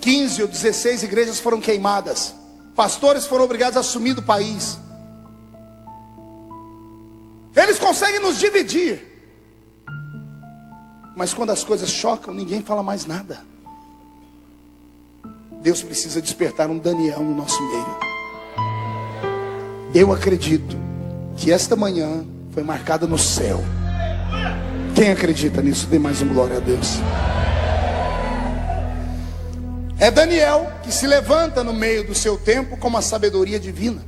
15 ou 16 igrejas foram queimadas. Pastores foram obrigados a sumir do país. Eles conseguem nos dividir. Mas quando as coisas chocam, ninguém fala mais nada. Deus precisa despertar um Daniel no nosso meio. Eu acredito que esta manhã foi marcada no céu. Quem acredita nisso, dê mais um glória a Deus. É Daniel que se levanta no meio do seu tempo com uma sabedoria divina.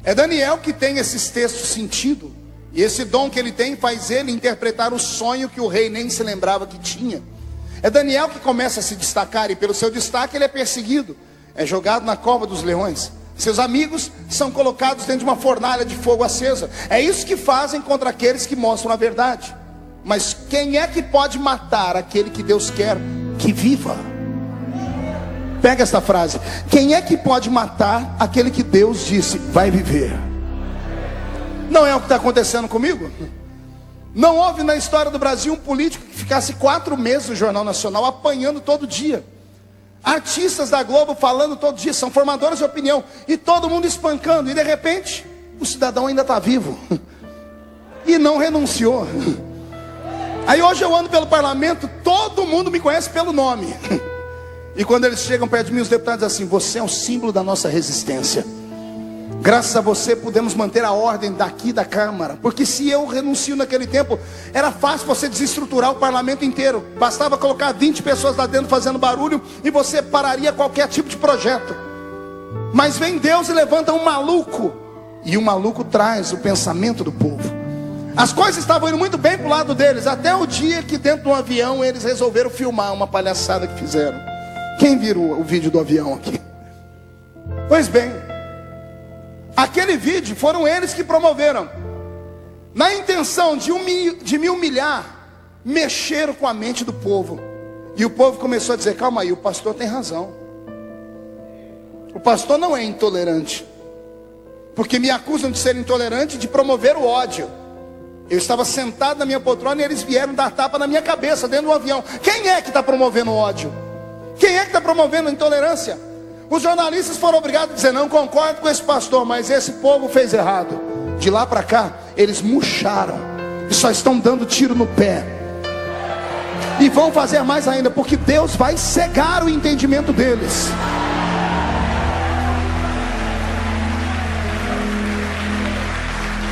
É Daniel que tem esses textos sentido. E esse dom que ele tem faz ele interpretar o sonho que o rei nem se lembrava que tinha. É Daniel que começa a se destacar, e pelo seu destaque ele é perseguido, é jogado na cova dos leões. Seus amigos são colocados dentro de uma fornalha de fogo acesa. É isso que fazem contra aqueles que mostram a verdade. Mas quem é que pode matar aquele que Deus quer que viva? Pega esta frase: quem é que pode matar aquele que Deus disse vai viver? Não é o que está acontecendo comigo? Não houve na história do Brasil um político que ficasse 4 meses no Jornal Nacional apanhando todo dia. Artistas da Globo falando todo dia, são formadores de opinião, e todo mundo espancando. E de repente, o cidadão ainda está vivo e não renunciou. Aí hoje eu ando pelo parlamento, todo mundo me conhece pelo nome. E quando eles chegam perto de mim, os deputados dizem assim: você é o símbolo da nossa resistência. Graças a você podemos manter a ordem daqui da Câmara. Porque se eu renuncio naquele tempo, era fácil você desestruturar o parlamento inteiro. Bastava colocar 20 pessoas lá dentro fazendo barulho e você pararia qualquer tipo de projeto. Mas vem Deus e levanta um maluco. E o maluco traz o pensamento do povo. As coisas estavam indo muito bem para o lado deles, até o dia que dentro de um avião eles resolveram filmar uma palhaçada que fizeram. Quem viu o vídeo do avião aqui? Pois bem, aquele vídeo foram eles que promoveram. Na intenção de me humilhar, mexeram com a mente do povo. E o povo começou a dizer: calma aí, o pastor tem razão. O pastor não é intolerante. Porque me acusam de ser intolerante, de promover o ódio. Eu estava sentado na minha poltrona e eles vieram dar tapa na minha cabeça dentro do avião. Quem é que está promovendo o ódio? Quem é que está promovendo a intolerância? Os jornalistas foram obrigados a dizer: não concordo com esse pastor, mas esse povo fez errado. De lá para cá, eles murcharam e só estão dando tiro no pé. E vão fazer mais ainda, porque Deus vai cegar o entendimento deles.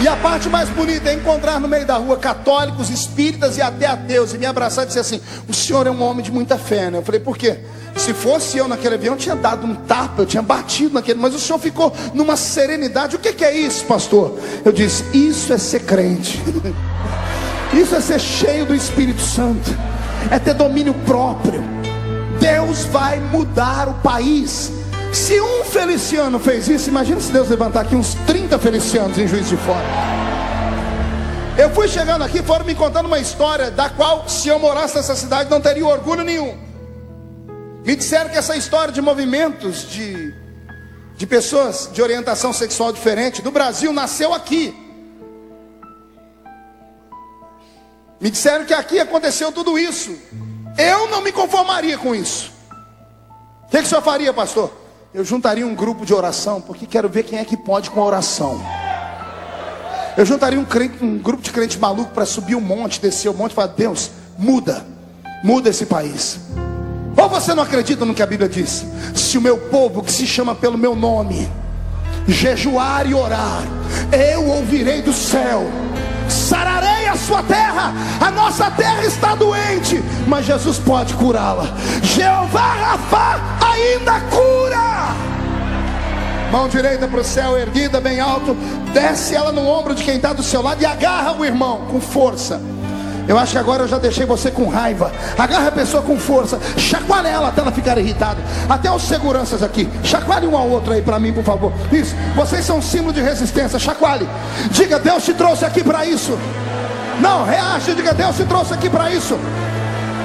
E a parte mais bonita é encontrar no meio da rua católicos, espíritas e até ateus, e me abraçar e dizer assim: o senhor é um homem de muita fé, né? Eu falei: por quê? Se fosse eu naquele avião, eu tinha dado um tapa, eu tinha batido naquele, mas o senhor ficou numa serenidade. O que é isso, pastor? Eu disse: isso é ser crente. Isso é ser cheio do Espírito Santo, é ter domínio próprio. Deus vai mudar o país. Se um Feliciano fez isso, imagina se Deus levantar aqui uns 30 Felicianos em Juiz de Fora. Eu fui chegando aqui, foram me contando uma história da qual, se eu morasse nessa cidade, não teria orgulho nenhum. Me disseram que essa história de movimentos de pessoas de orientação sexual diferente do Brasil nasceu aqui. Me disseram que aqui aconteceu tudo isso. Eu não me conformaria com isso. O que o senhor faria, pastor? Eu juntaria um grupo de oração, porque quero ver quem é que pode com a oração. Eu juntaria um grupo de crente maluco para subir o monte, descer o monte e falar: Deus, muda esse país. Ou você não acredita no que a Bíblia diz? Se o meu povo, que se chama pelo meu nome, jejuar e orar, eu ouvirei do céu, sararei a sua terra. A nossa terra está doente, mas Jesus pode curá-la. Jeová Rafá ainda cura. Mão direita para o céu, erguida bem alto. Desce ela no ombro de quem está do seu lado e agarra o irmão com força. Eu acho que agora eu já deixei você com raiva. Agarra a pessoa com força, chacoalha ela até ela ficar irritada. Até os seguranças aqui, chacoalhe um ao outro aí para mim, por favor. Isso, vocês são um símbolo de resistência. Chacoalhe, diga: Deus te trouxe aqui para isso. Não, reaja, diga: Deus te trouxe aqui para isso.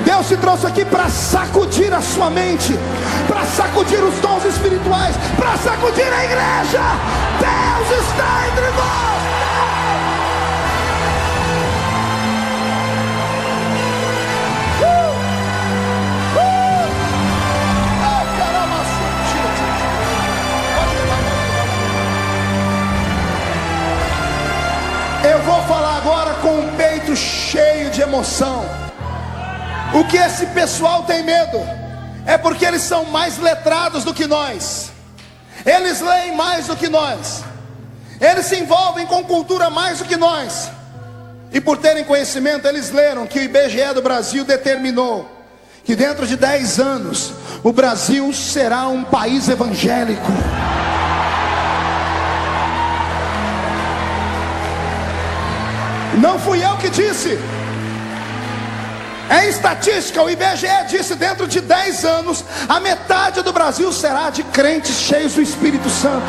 Deus te trouxe aqui para sacudir a sua mente, para sacudir os dons espirituais, para sacudir a igreja. Deus está entre nós. Eu vou falar agora com o peito cheio de emoção. O que esse pessoal tem medo é porque eles são mais letrados do que nós. Eles leem mais do que nós. Eles se envolvem com cultura mais do que nós. E por terem conhecimento, eles leram que o IBGE do Brasil determinou que dentro de 10 anos o Brasil será um país evangélico. Não fui eu que disse. É estatística, o IBGE disse: dentro de 10 anos, a metade do Brasil será de crentes cheios do Espírito Santo.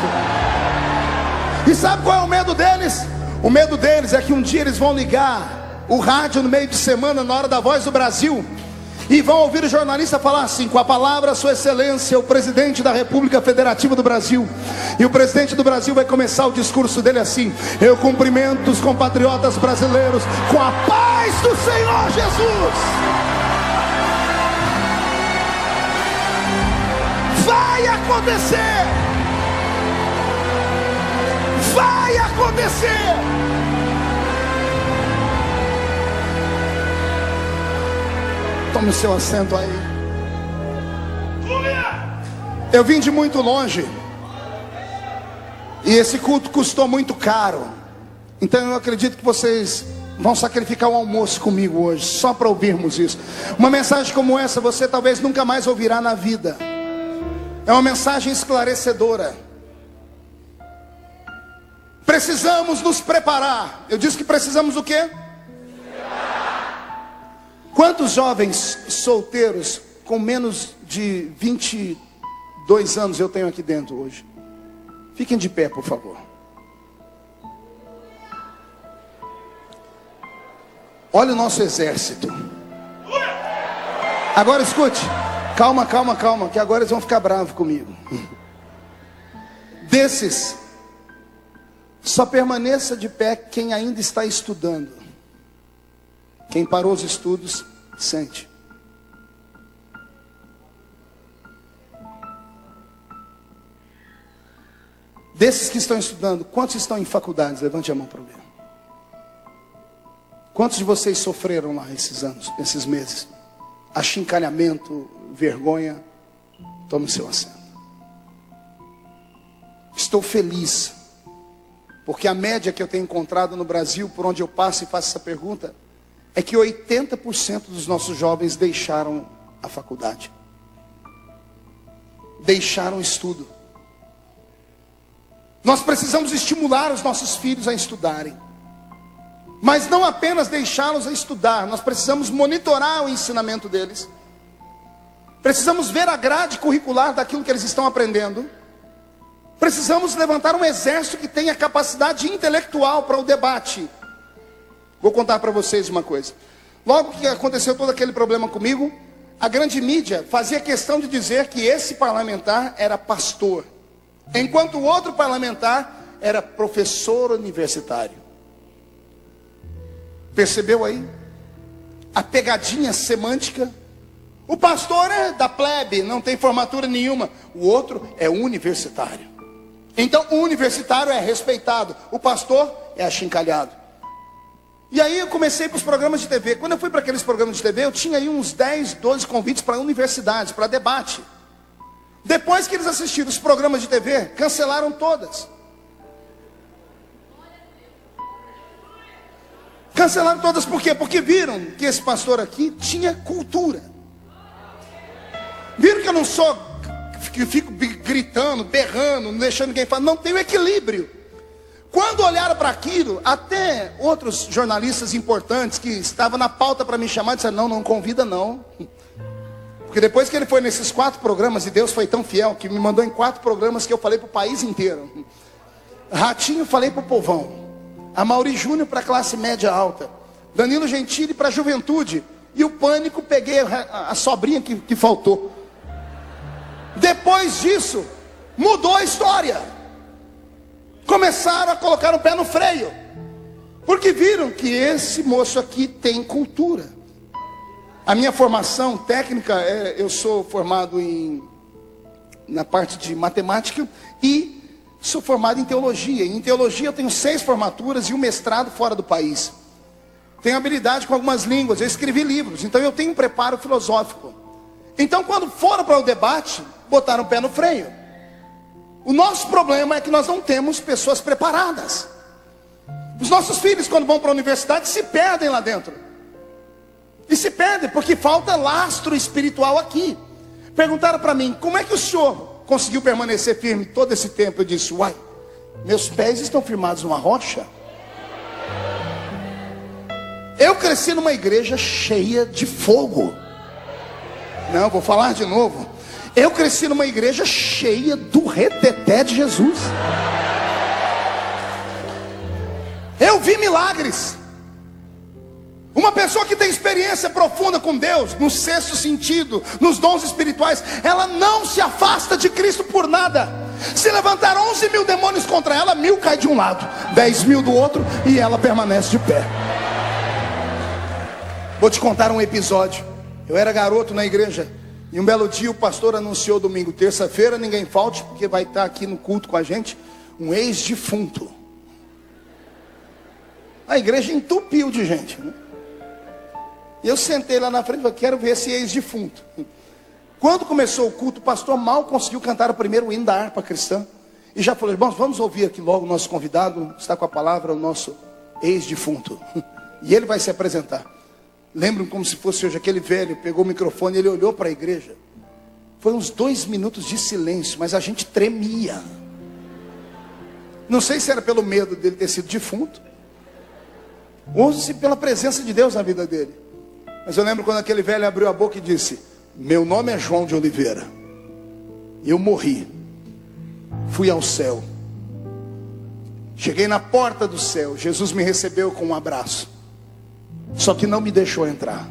E sabe qual é o medo deles? O medo deles é que um dia eles vão ligar o rádio no meio de semana, na hora da Voz do Brasil, e vão ouvir o jornalista falar assim: com a palavra, Sua Excelência, o presidente da República Federativa do Brasil. E o presidente do Brasil vai começar o discurso dele assim: eu cumprimento os compatriotas brasileiros com a paz do Senhor Jesus. Vai acontecer. Vai acontecer. acontecer. Tome seu assento aí. Eu vim de muito longe. E esse culto custou muito caro. Então eu acredito que vocês vão sacrificar o almoço comigo hoje, só para ouvirmos isso. Uma mensagem como essa você talvez nunca mais ouvirá na vida. É uma mensagem esclarecedora. Precisamos nos preparar. Eu disse que precisamos o quê? Quantos jovens solteiros com menos de 22 anos eu tenho aqui dentro hoje? Fiquem de pé, por favor. Olha o nosso exército. Agora escute. Calma, que agora eles vão ficar bravos comigo. Desses, só permaneça de pé quem ainda está estudando. Quem parou os estudos, sente. Desses que estão estudando, quantos estão em faculdades? Levante a mão para ver. Quantos de vocês sofreram lá esses anos, esses meses? Achincalhamento, vergonha. Tome seu assento. Estou feliz, porque a média que eu tenho encontrado no Brasil, por onde eu passo e faço essa pergunta, é que 80% dos nossos jovens deixaram a faculdade. Deixaram o estudo. Nós precisamos estimular os nossos filhos a estudarem. Mas não apenas deixá-los a estudar, nós precisamos monitorar o ensinamento deles. Precisamos ver a grade curricular daquilo que eles estão aprendendo. Precisamos levantar um exército que tenha capacidade intelectual para o debate. Vou contar para vocês uma coisa. Logo que aconteceu todo aquele problema comigo, a grande mídia fazia questão de dizer que esse parlamentar era pastor, enquanto o outro parlamentar era professor universitário. Percebeu aí? A pegadinha semântica. O pastor é da plebe, não tem formatura nenhuma. O outro é universitário. Então o universitário é respeitado, o pastor é achincalhado. E aí eu comecei para os programas de TV. Quando eu fui para aqueles programas de TV, eu tinha aí uns 10, 12 convites para universidades, para debate. Depois que eles assistiram os programas de TV, cancelaram todas. Cancelaram todas por quê? Porque viram que esse pastor aqui tinha cultura. Viram que eu não sou, que fico gritando, berrando, não deixando ninguém falar. Não, tenho equilíbrio. Quando olharam para aquilo, até outros jornalistas importantes que estavam na pauta para me chamar, disseram, não convida não. Porque depois que ele foi nesses 4 programas, e Deus foi tão fiel, que me mandou em 4 programas que eu falei para o país inteiro. Ratinho, falei para o povão. Amaury Júnior para a classe média alta. Danilo Gentili para a juventude. E o Pânico, peguei a sobrinha que faltou. Depois disso, mudou a história. Começaram a colocar o pé no freio. Porque viram que esse moço aqui tem cultura. A minha formação técnica, eu sou formado na parte de matemática e sou formado em teologia. Em teologia eu tenho 6 formaturas e um mestrado fora do país. Tenho habilidade com algumas línguas, eu escrevi livros, então eu tenho um preparo filosófico. Então quando foram para o debate, botaram o pé no freio. O nosso problema é que nós não temos pessoas preparadas. Os nossos filhos, quando vão para a universidade, se perdem lá dentro. E se perdem porque falta lastro espiritual aqui. Perguntaram para mim, como é que o senhor conseguiu permanecer firme todo esse tempo? Eu disse, uai, meus pés estão firmados numa rocha. Eu cresci numa igreja cheia de fogo. Não, vou falar de novo. Eu cresci numa igreja cheia do reteté de Jesus. Eu vi milagres. Uma pessoa que tem experiência profunda com Deus, no 6º sentido, nos dons espirituais, ela não se afasta de Cristo por nada. Se levantar 11 mil demônios contra ela, 1000 cai de um lado, 10 mil do outro, e ela permanece de pé. Vou te contar um episódio. Eu era garoto na igreja, e um belo dia o pastor anunciou domingo, terça-feira, ninguém falte, porque vai estar aqui no culto com a gente, um ex-defunto. A igreja entupiu de gente, né? E eu sentei lá na frente e falei, quero ver esse ex-defunto. Quando começou o culto, o pastor mal conseguiu cantar o primeiro hino da harpa cristã. E já falou, irmãos, vamos ouvir aqui logo o nosso convidado. Está com a palavra o nosso ex-defunto. E ele vai se apresentar. Lembram como se fosse hoje, aquele velho pegou o microfone e ele olhou para a igreja. Foi uns 2 minutos de silêncio, mas a gente tremia. Não sei se era pelo medo dele ter sido defunto, ou se pela presença de Deus na vida dele. Mas eu lembro quando aquele velho abriu a boca e disse, meu nome é João de Oliveira. Eu morri. Fui ao céu. Cheguei na porta do céu. Jesus me recebeu com um abraço. Só que não me deixou entrar.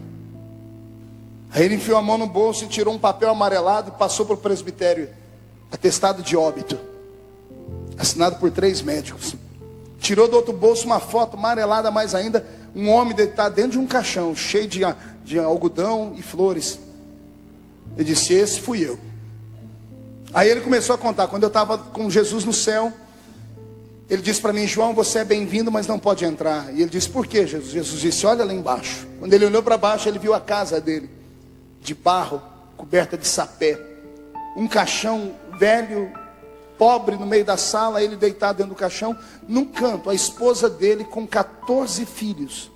Aí ele enfiou a mão no bolso e tirou um papel amarelado e passou para o presbitério. Atestado de óbito. Assinado por 3 médicos. Tirou do outro bolso uma foto amarelada mais ainda. Um homem deitado dentro de um caixão, cheio de algodão e flores. Ele disse, esse fui eu. Aí ele começou a contar, quando eu estava com Jesus no céu, ele disse para mim, João, você é bem-vindo, mas não pode entrar. E ele disse, por quê, Jesus? Jesus disse, olha lá embaixo. Quando ele olhou para baixo, ele viu a casa dele, de barro, coberta de sapé. Um caixão velho, pobre, no meio da sala, ele deitado dentro do caixão. Num canto, a esposa dele com 14 filhos,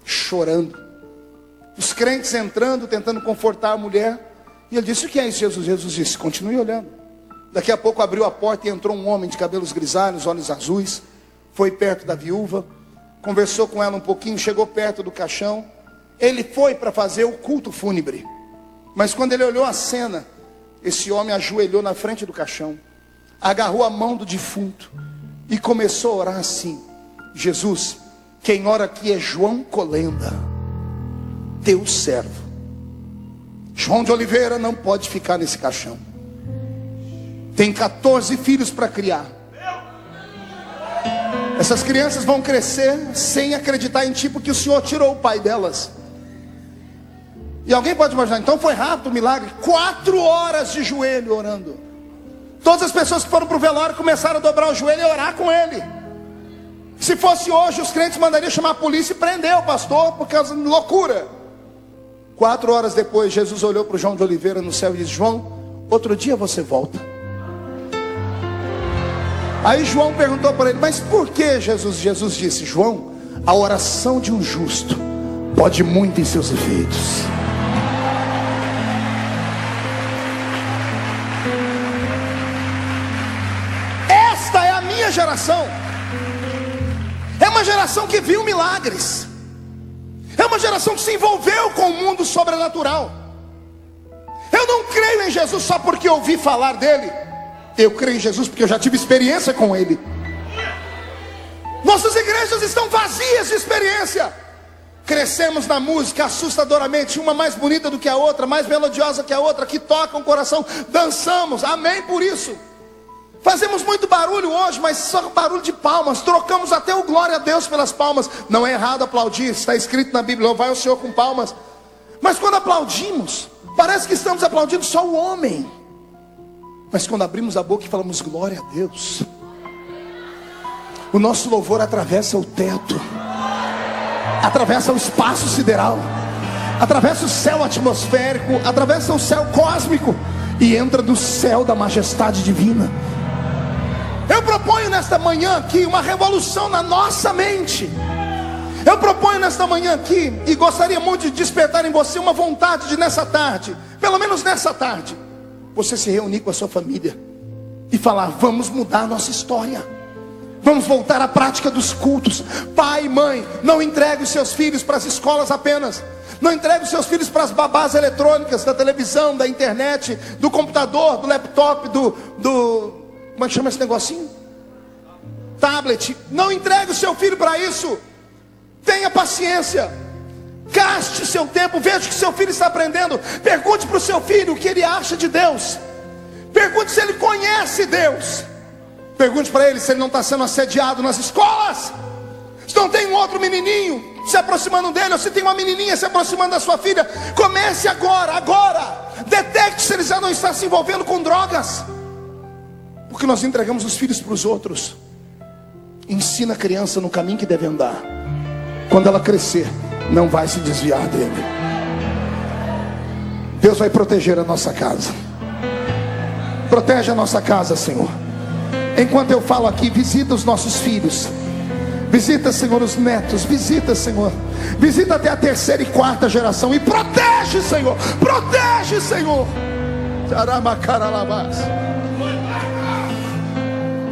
chorando. Os crentes entrando, tentando confortar a mulher. E ele disse, o que é isso, Jesus? Jesus disse, continue olhando. Daqui a pouco abriu a porta e entrou um homem de cabelos grisalhos, olhos azuis. Foi perto da viúva, conversou com ela um pouquinho, chegou perto do caixão. Ele foi para fazer o culto fúnebre. Mas quando ele olhou a cena, esse homem ajoelhou na frente do caixão, agarrou a mão do defunto e começou a orar assim, Jesus, quem ora aqui é João Colenda, teu servo. João de Oliveira não pode ficar nesse caixão. Tem 14 filhos para criar. Essas crianças vão crescer sem acreditar em ti, porque o Senhor tirou o pai delas. E alguém pode imaginar, então foi rápido o milagre. 4 horas de joelho orando. Todas as pessoas que foram para o velório começaram a dobrar o joelho e orar com ele. Se fosse hoje, os crentes mandariam chamar a polícia e prender o pastor, por causa de loucura. 4 horas depois, Jesus olhou para o João de Oliveira no céu e disse, João, outro dia você volta. Aí João perguntou para ele, mas por que Jesus? Jesus disse, João, a oração de um justo pode muito em seus efeitos. Esta é a minha geração. É uma geração que viu milagres. É uma geração que se envolveu com o mundo sobrenatural. Eu não creio em Jesus só porque ouvi falar dele. Eu creio em Jesus porque eu já tive experiência com ele. Nossas igrejas estão vazias de experiência. Crescemos na música assustadoramente, uma mais bonita do que a outra, mais melodiosa que a outra, que toca o coração. Dançamos, amém por isso. Fazemos muito barulho hoje, mas só barulho de palmas. Trocamos até o glória a Deus pelas palmas. Não é errado aplaudir, está escrito na Bíblia, louvai o Senhor com palmas. Mas quando aplaudimos, parece que estamos aplaudindo só o homem. Mas quando abrimos a boca e falamos glória a Deus, o nosso louvor atravessa o teto, atravessa o espaço sideral, atravessa o céu atmosférico, atravessa o céu cósmico e entra no céu da majestade divina. Eu proponho nesta manhã aqui uma revolução na nossa mente. Eu proponho nesta manhã aqui, e gostaria muito de despertar em você uma vontade de nessa tarde, pelo menos nessa tarde, você se reunir com a sua família e falar, vamos mudar a nossa história. Vamos voltar à prática dos cultos. Pai e mãe, não entregue os seus filhos para as escolas apenas. Não entregue os seus filhos para as babás eletrônicas, da televisão, da internet, do computador, do laptop, como é que chama esse negocinho? Tablet. Não entregue o seu filho para isso. Tenha paciência. Gaste seu tempo. Veja o que seu filho está aprendendo. Pergunte para o seu filho o que ele acha de Deus. Pergunte se ele conhece Deus. Pergunte para ele se ele não está sendo assediado nas escolas. Se não tem um outro menininho se aproximando dele, ou se tem uma menininha se aproximando da sua filha. Comece agora. Detecte se ele já não está se envolvendo com drogas. Porque nós entregamos os filhos para os outros. Ensina a criança no caminho que deve andar. Quando ela crescer, não vai se desviar dele. Deus vai proteger a nossa casa. Protege a nossa casa, Senhor. Enquanto eu falo aqui, visita os nossos filhos. Visita, Senhor, os netos. Visita, Senhor. Visita até a 3ª e 4ª geração. E protege, Senhor. Protege, Senhor.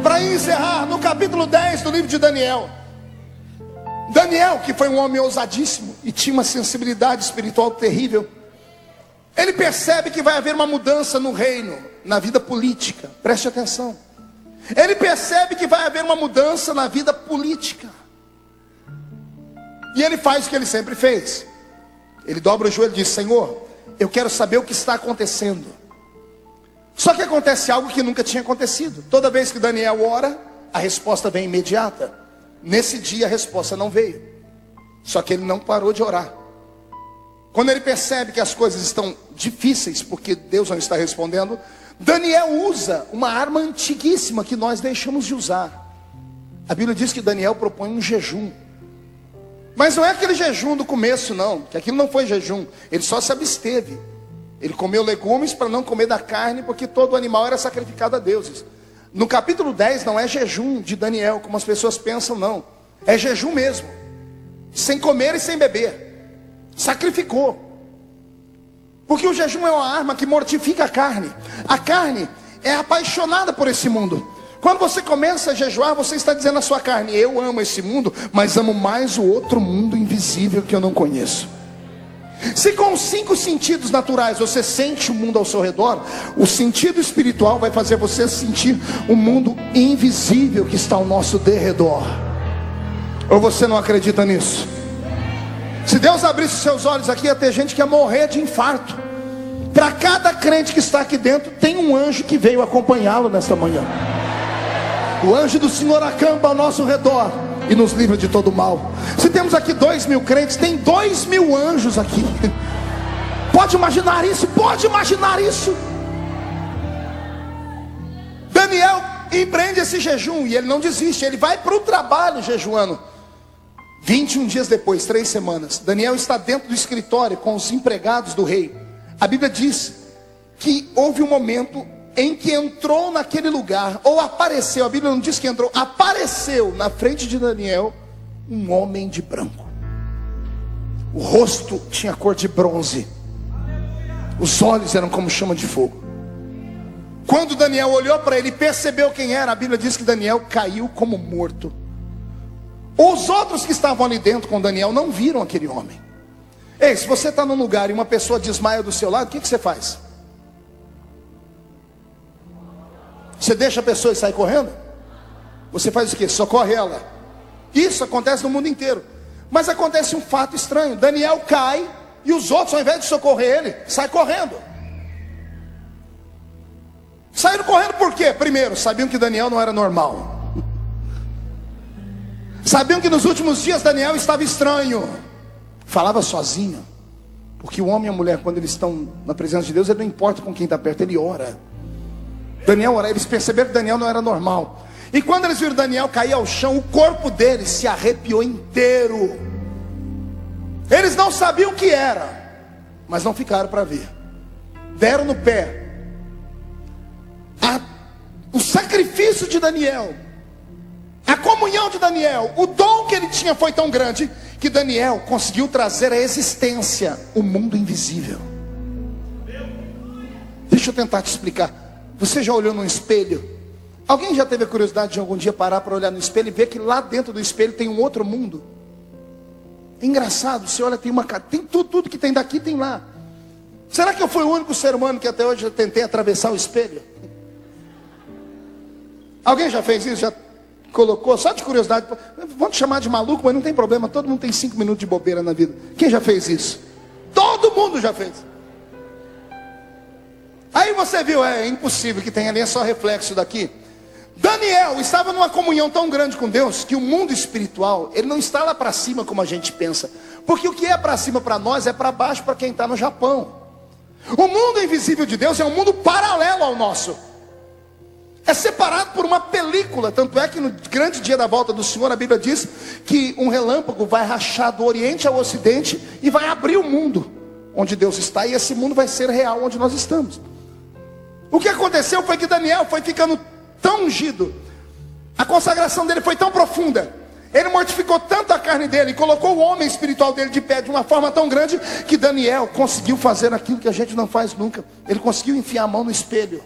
Para encerrar, no capítulo 10 do livro de Daniel. Daniel, que foi um homem ousadíssimo e tinha uma sensibilidade espiritual terrível, ele percebe que vai haver uma mudança no reino, na vida política. Preste atenção. Ele percebe que vai haver uma mudança na vida política. E ele faz o que ele sempre fez. Ele dobra o joelho e diz: Senhor, eu quero saber o que está acontecendo. Só que acontece algo que nunca tinha acontecido. Toda vez que Daniel ora, a resposta vem imediata. Nesse dia a resposta não veio. Só que ele não parou de orar. Quando ele percebe que as coisas estão difíceis, porque Deus não está respondendo, Daniel usa uma arma antiguíssima que nós deixamos de usar. A Bíblia diz que Daniel propõe um jejum. Mas não é aquele jejum do começo, não. Que aquilo não foi jejum. Ele só se absteve. Ele comeu legumes para não comer da carne, porque todo animal era sacrificado a deuses. No capítulo 10 não é jejum de Daniel, como as pessoas pensam, não. É jejum mesmo. Sem comer e sem beber. Sacrificou. Porque o jejum é uma arma que mortifica a carne. A carne é apaixonada por esse mundo. Quando você começa a jejuar, você está dizendo à sua carne: eu amo esse mundo, mas amo mais o outro mundo invisível que eu não conheço. Se com os 5 sentidos naturais você sente o mundo ao seu redor, o sentido espiritual vai fazer você sentir o mundo invisível que está ao nosso derredor. Ou você não acredita nisso? Se Deus abrisse os seus olhos aqui, ia ter gente que ia morrer de infarto. Para cada crente que está aqui dentro, tem um anjo que veio acompanhá-lo nesta manhã. O anjo do Senhor acampa ao nosso redor e nos livra de todo mal. Se temos aqui 2.000 crentes, tem 2.000 anjos aqui. Pode imaginar isso? Pode imaginar isso? Daniel empreende esse jejum e ele não desiste. Ele vai para o trabalho jejuando. 21 dias depois, 3 semanas, Daniel está dentro do escritório com os empregados do rei. A Bíblia diz que houve um momento em que entrou naquele lugar, ou apareceu, a Bíblia não diz que entrou, apareceu na frente de Daniel um homem de branco. O rosto tinha cor de bronze, os olhos eram como chama de fogo. Quando Daniel olhou para ele e percebeu quem era, a Bíblia diz que Daniel caiu como morto. Os outros que estavam ali dentro com Daniel não viram aquele homem. Ei, se você está num lugar e uma pessoa desmaia do seu lado, o que você faz? Você deixa a pessoa e sai correndo? Você faz o quê? Socorre ela. Isso acontece no mundo inteiro. Mas acontece um fato estranho. Daniel cai e os outros, ao invés de socorrer ele, saem correndo. Saíram correndo por quê? Primeiro, sabiam que Daniel não era normal. Sabiam que nos últimos dias Daniel estava estranho. Falava sozinho. Porque o homem e a mulher, quando eles estão na presença de Deus, ele não importa com quem está perto, ele ora. Daniel ora, eles perceberam que Daniel não era normal. E quando eles viram Daniel cair ao chão, o corpo dele se arrepiou inteiro. Eles não sabiam o que era, mas não ficaram para ver. Deram no pé. O sacrifício de Daniel, a comunhão de Daniel, o dom que ele tinha foi tão grande que Daniel conseguiu trazer à existência o mundo invisível. Deixa eu tentar te explicar. Você já olhou no espelho? Alguém já teve a curiosidade de algum dia parar para olhar no espelho e ver que lá dentro do espelho tem um outro mundo? É engraçado, você olha, tem uma casa, tem tudo que tem daqui tem lá. Será que eu fui o único ser humano que até hoje eu tentei atravessar o espelho? Alguém já fez isso? Já colocou? Só de curiosidade. Vamos te chamar de maluco, mas não tem problema. Todo mundo tem 5 minutos de bobeira na vida. Quem já fez isso? Todo mundo já fez. Aí você viu, é impossível que tenha ali, é só reflexo daqui. Daniel estava numa comunhão tão grande com Deus, que o mundo espiritual, ele não está lá para cima como a gente pensa. Porque o que é para cima para nós, é para baixo para quem está no Japão. O mundo invisível de Deus é um mundo paralelo ao nosso. É separado por uma película. Tanto é que no grande dia da volta do Senhor, a Bíblia diz que um relâmpago vai rachar do Oriente ao Ocidente e vai abrir o mundo onde Deus está, e esse mundo vai ser real onde nós estamos. O que aconteceu foi que Daniel foi ficando tão ungido, a consagração dele foi tão profunda, ele mortificou tanto a carne dele e colocou o homem espiritual dele de pé de uma forma tão grande, que Daniel conseguiu fazer aquilo que a gente não faz nunca. Ele conseguiu enfiar a mão no espelho,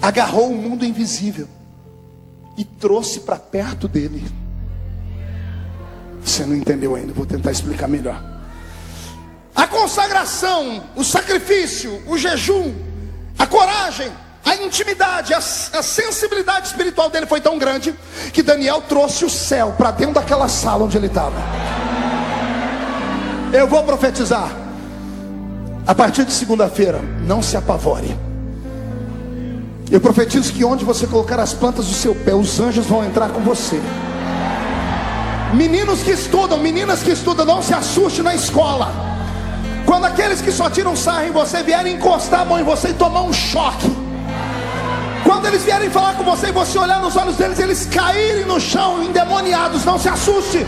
agarrou o mundo invisível e trouxe para perto dele. Você não entendeu ainda, vou tentar explicar melhor. A consagração, o sacrifício, o jejum, a coragem, a intimidade, a sensibilidade espiritual dele foi tão grande, que Daniel trouxe o céu para dentro daquela sala onde ele estava. Eu vou profetizar. A partir de segunda-feira, não se apavore. Eu profetizo que onde você colocar as plantas do seu pé, os anjos vão entrar com você. Meninos que estudam, meninas que estudam, não se assuste na escola. Quando aqueles que só tiram sarro em você vierem encostar a mão em você e tomar um choque, quando eles vierem falar com você e você olhar nos olhos deles, eles caírem no chão endemoniados, não se assuste.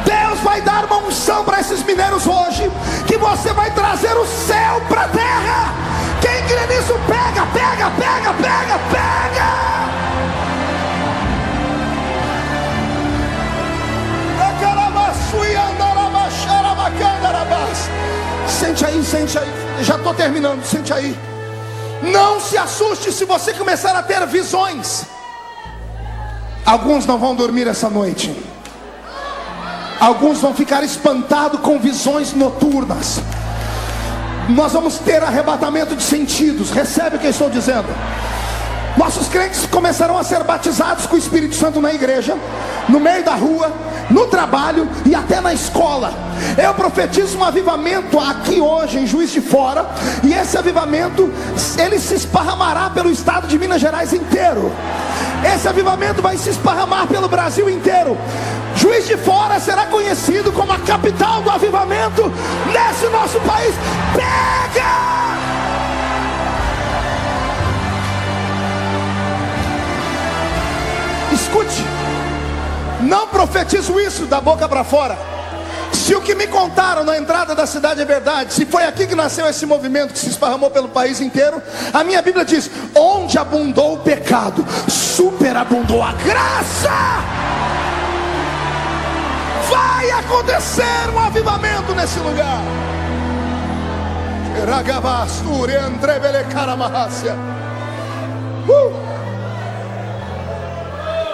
Deus vai dar uma unção para esses mineiros hoje, que você vai trazer o céu para a terra. Quem crê nisso, pega, pega, pega, pega, pega. Sente aí, já estou terminando, sente aí. Não se assuste se você começar a ter visões. Alguns não vão dormir essa noite. Alguns vão ficar espantados com visões noturnas. Nós vamos ter arrebatamento de sentidos. Recebe o que eu estou dizendo? Nossos crentes começarão a ser batizados com o Espírito Santo na igreja, no meio da rua, no trabalho e até na escola. Eu profetizo um avivamento aqui hoje em Juiz de Fora, e esse avivamento, ele se esparramará pelo estado de Minas Gerais inteiro. Esse avivamento vai se esparramar pelo Brasil inteiro. Juiz de Fora será conhecido como a capital do avivamento nesse nosso país. Pega! Escute, não profetizo isso da boca para fora. Se o que me contaram na entrada da cidade é verdade, se foi aqui que nasceu esse movimento que se esparramou pelo país inteiro, a minha Bíblia diz: onde abundou o pecado, superabundou a graça. Vai acontecer um avivamento nesse lugar.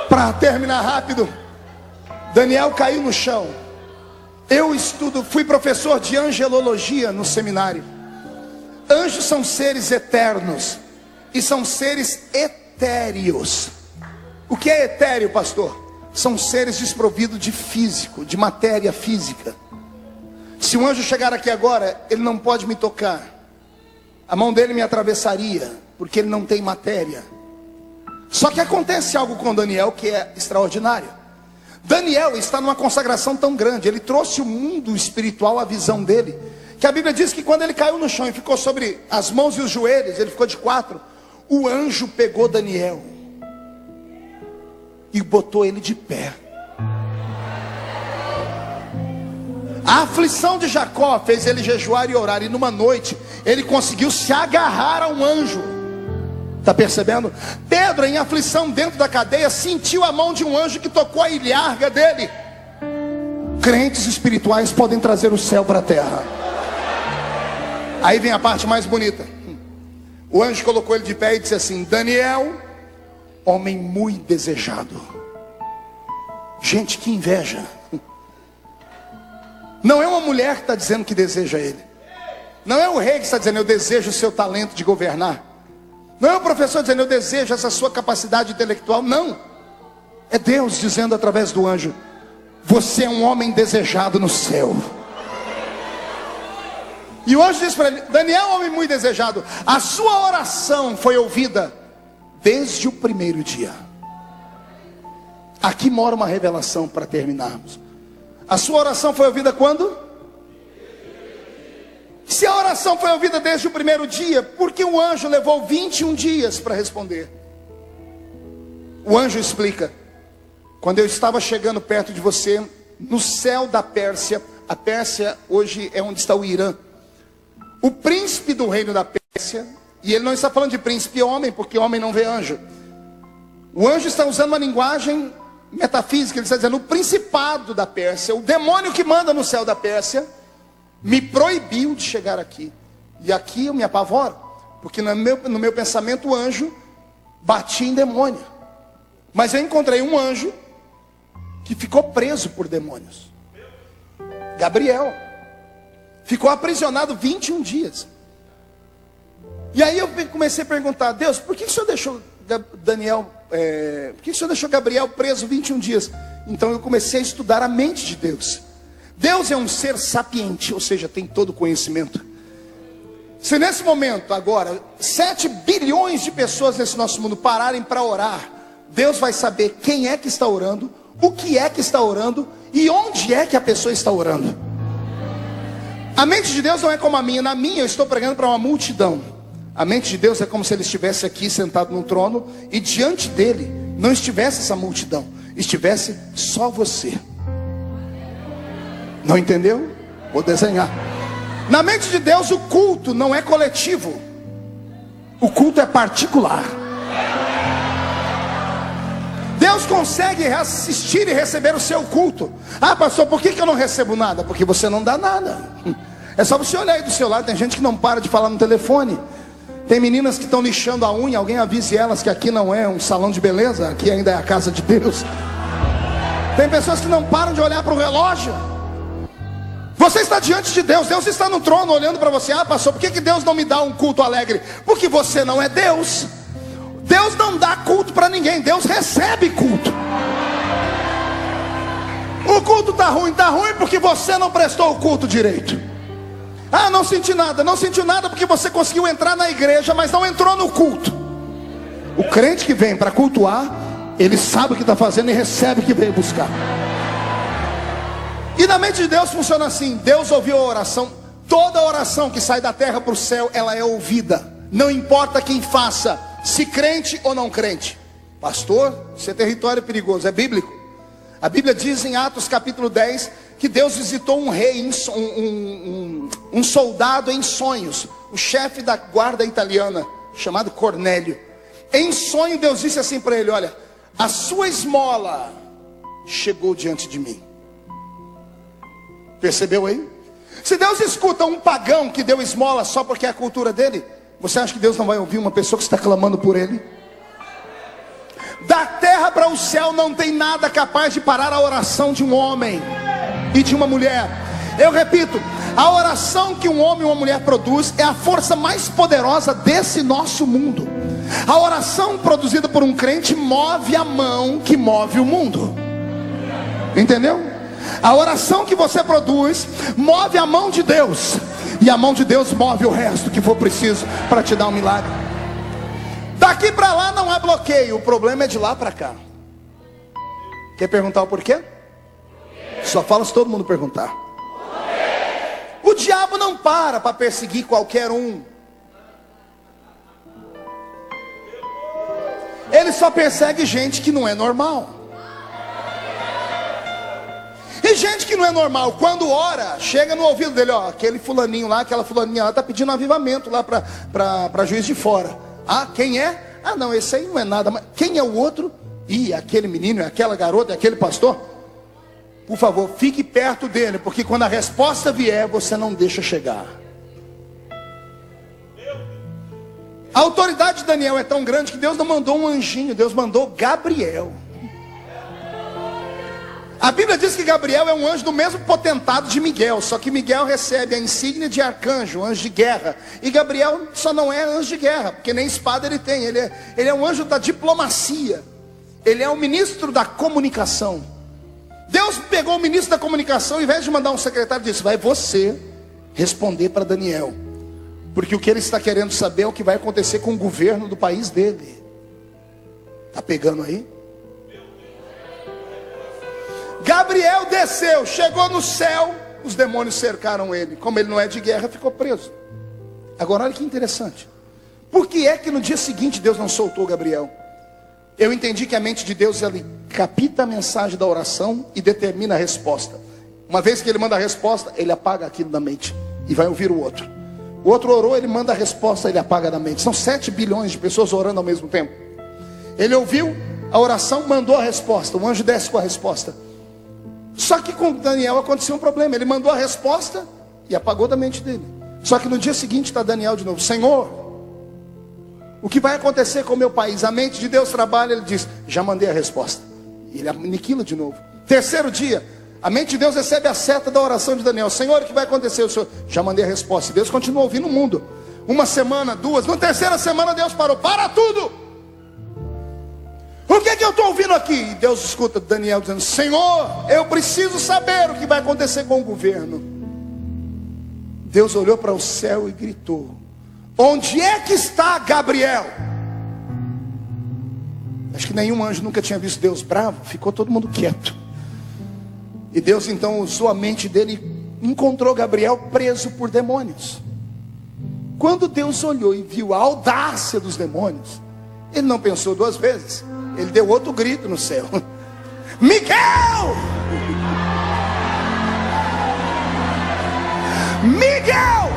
Para terminar rápido, Daniel caiu no chão. Eu fui professor de angelologia no seminário. Anjos são seres eternos e são seres etéreos. O que é etéreo, pastor? São seres desprovidos de físico, de matéria física. Se um anjo chegar aqui agora, ele não pode me tocar. A mão dele me atravessaria, porque ele não tem matéria. Só que acontece algo com Daniel que é extraordinário. Daniel está numa consagração tão grande, ele trouxe o mundo espiritual à visão dele, que a Bíblia diz que quando ele caiu no chão e ficou sobre as mãos e os joelhos, ele ficou de quatro, o anjo pegou Daniel e botou ele de pé. A aflição de Jacó fez ele jejuar e orar, e numa noite ele conseguiu se agarrar a um anjo. Está percebendo? Pedro, em aflição dentro da cadeia, sentiu a mão de um anjo que tocou a ilharga dele. Crentes espirituais podem trazer o céu para a terra. Aí vem a parte mais bonita. O anjo colocou ele de pé e disse assim: Daniel, homem muito desejado. Gente, que inveja. Não é uma mulher que está dizendo que deseja ele. Não é o rei que está dizendo: eu desejo o seu talento de governar. Não é o professor dizendo: eu desejo essa sua capacidade intelectual. Não. É Deus dizendo através do anjo: você é um homem desejado no céu. E o anjo diz para ele: Daniel, homem muito desejado, a sua oração foi ouvida desde o primeiro dia. Aqui mora uma revelação para terminarmos. A sua oração foi ouvida quando? Se a oração oração foi ouvida desde o primeiro dia, porque o anjo levou 21 dias para responder. O anjo explica: quando eu estava chegando perto de você, no céu da Pérsia, a Pérsia hoje é onde está o Irã, o príncipe do reino da Pérsia, e ele não está falando de príncipe homem, porque homem não vê anjo. O anjo está usando uma linguagem metafísica, ele está dizendo: o principado da Pérsia, o demônio que manda no céu da Pérsia, me proibiu de chegar aqui. E aqui eu me apavoro, porque no meu pensamento o anjo batia em demônio. Mas eu encontrei um anjo que ficou preso por demônios. Gabriel. Ficou aprisionado 21 dias. E aí eu comecei a perguntar: Deus, por que o Senhor deixou por que o Senhor deixou Gabriel preso 21 dias? Então eu comecei a estudar a mente de Deus. Deus é um ser sapiente, ou seja, tem todo o conhecimento. Se nesse momento agora 7 bilhões de pessoas nesse nosso mundo pararem para orar, Deus vai saber quem é que está orando, o que é que está orando e onde é que a pessoa está orando. A mente de Deus não é como a minha. Na minha eu estou pregando para uma multidão. A mente de Deus é como se ele estivesse aqui sentado no trono e diante dele não estivesse essa multidão, estivesse só você. Não entendeu? Vou desenhar. Na mente de Deus o culto não é coletivo, o culto é particular. Deus consegue assistir e receber o seu culto. Ah, pastor, por que eu não recebo nada? Porque você não dá nada. É só você olhar aí do seu lado, tem gente que não para de falar no telefone. Tem meninas que estão lixando a unha, alguém avise elas que aqui não é um salão de beleza, aqui ainda é a casa de Deus. Tem pessoas que não param de olhar para o relógio. Você está diante de Deus, Deus está no trono olhando para você. Ah, pastor, por que Deus não me dá um culto alegre? Porque você não é Deus. Deus não dá culto para ninguém, Deus recebe culto. O culto está ruim porque você não prestou o culto direito. Ah, não senti nada. Não sentiu nada porque você conseguiu entrar na igreja, mas não entrou no culto. O crente que vem para cultuar, ele sabe o que está fazendo e recebe o que veio buscar. E na mente de Deus funciona assim: Deus ouviu a oração. Toda oração que sai da terra para o céu, ela é ouvida. Não importa quem faça, se crente ou não crente. Pastor, isso é território perigoso, é bíblico. A Bíblia diz em Atos capítulo 10 que Deus visitou um rei, um soldado em sonhos, o chefe da guarda italiana, chamado Cornélio. Em sonho Deus disse assim para ele: olha, a sua esmola chegou diante de mim. Percebeu aí? Se Deus escuta um pagão que deu esmola só porque é a cultura dele, você acha que Deus não vai ouvir uma pessoa que está clamando por ele? Da terra para o céu não tem nada capaz de parar a oração de um homem e de uma mulher. Eu repito, a oração que um homem e uma mulher produz é a força mais poderosa desse nosso mundo. A oração produzida por um crente move a mão que move o mundo. Entendeu? A oração que você produz move a mão de Deus, e a mão de Deus move o resto que for preciso para te dar um milagre. Daqui para lá não há bloqueio, o problema é de lá para cá. Quer perguntar o porquê? Só fala se todo mundo perguntar. O diabo não para perseguir qualquer um. Ele só persegue gente que não é normal. E gente que não é normal, quando ora, chega no ouvido dele: ó, aquele fulaninho lá, aquela fulaninha lá está pedindo um avivamento lá para Juiz de Fora. Ah, quem é? Ah, não, esse aí não é nada. Mas quem é o outro? Ih, aquele menino, aquela garota, aquele pastor. Por favor, fique perto dele, porque quando a resposta vier, você não deixa chegar. A autoridade de Daniel é tão grande que Deus não mandou um anjinho, Deus mandou Gabriel. A Bíblia diz que Gabriel é um anjo do mesmo potentado de Miguel, só que Miguel recebe a insígnia de arcanjo, anjo de guerra. E Gabriel só não é anjo de guerra, porque nem espada ele tem. Ele é um anjo da diplomacia. Ele é o ministro da comunicação. Deus pegou o ministro da comunicação, ao invés de mandar um secretário, disse: vai você responder para Daniel, porque o que ele está querendo saber é o que vai acontecer com o governo do país dele. Está pegando aí? Gabriel desceu, chegou no céu, os demônios cercaram ele. Como ele não é de guerra, ficou preso. Agora olha que interessante. Por que é que no dia seguinte Deus não soltou Gabriel? Eu entendi que a mente de Deus, ele capta a mensagem da oração e determina a resposta. Uma vez que ele manda a resposta, ele apaga aquilo da mente e vai ouvir o outro. O outro orou, ele manda a resposta, ele apaga da mente. São 7 bilhões de pessoas orando ao mesmo tempo. Ele ouviu a oração, mandou a resposta. O anjo desce com a resposta. Só que com Daniel aconteceu um problema. Ele mandou a resposta e apagou da mente dele. Só que no dia seguinte está Daniel de novo. Senhor, o que vai acontecer com o meu país? A mente de Deus trabalha, ele diz, já mandei a resposta. E ele aniquila de novo. Terceiro dia, a mente de Deus recebe a seta da oração de Daniel. Senhor, o que vai acontecer? O Senhor, já mandei a resposta. E Deus continua ouvindo o mundo. Uma semana, duas, na terceira semana Deus parou. Para tudo! O que é que eu estou ouvindo aqui? E Deus escuta Daniel dizendo, Senhor, eu preciso saber o que vai acontecer com o governo. Deus olhou para o céu e gritou, onde é que está Gabriel? Acho que nenhum anjo nunca tinha visto Deus bravo. Ficou todo mundo quieto. E Deus então usou a mente dele e encontrou Gabriel preso por demônios. Quando Deus olhou e viu a audácia dos demônios, ele não pensou duas vezes. Ele deu outro grito no céu. Miguel! Miguel!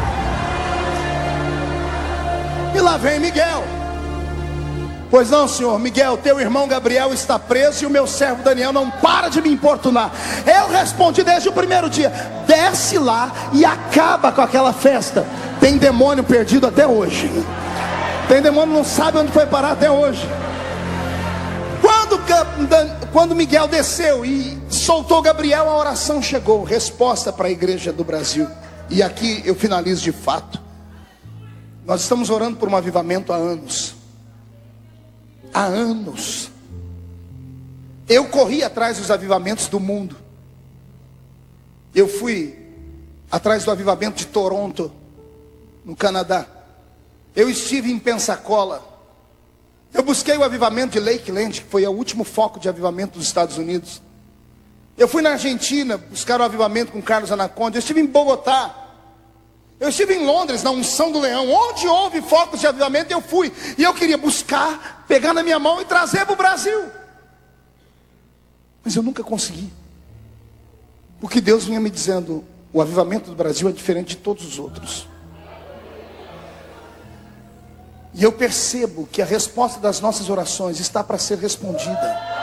E lá vem Miguel. Pois não, senhor, Miguel, teu irmão Gabriel está preso e o meu servo Daniel não para de me importunar. Eu respondi desde o primeiro dia, desce lá e acaba com aquela festa. Tem demônio perdido até hoje. Tem demônio que não sabe onde foi parar até hoje. Quando Miguel desceu e soltou Gabriel, a oração chegou. Resposta para a igreja do Brasil. E aqui eu finalizo de fato. Nós estamos orando por um avivamento há anos. Há anos. Eu corri atrás dos avivamentos do mundo. Eu fui atrás do avivamento de Toronto, no Canadá. Eu estive em Pensacola. Eu busquei o avivamento de Lakeland, que foi o último foco de avivamento dos Estados Unidos. Eu fui na Argentina buscar o avivamento com Carlos Anaconda. Eu estive em Bogotá. Eu estive em Londres, na Unção do Leão. Onde houve focos de avivamento, eu fui. E eu queria buscar, pegar na minha mão e trazer para o Brasil. Mas eu nunca consegui. Porque Deus vinha me dizendo, o avivamento do Brasil é diferente de todos os outros. E eu percebo que a resposta das nossas orações está para ser respondida.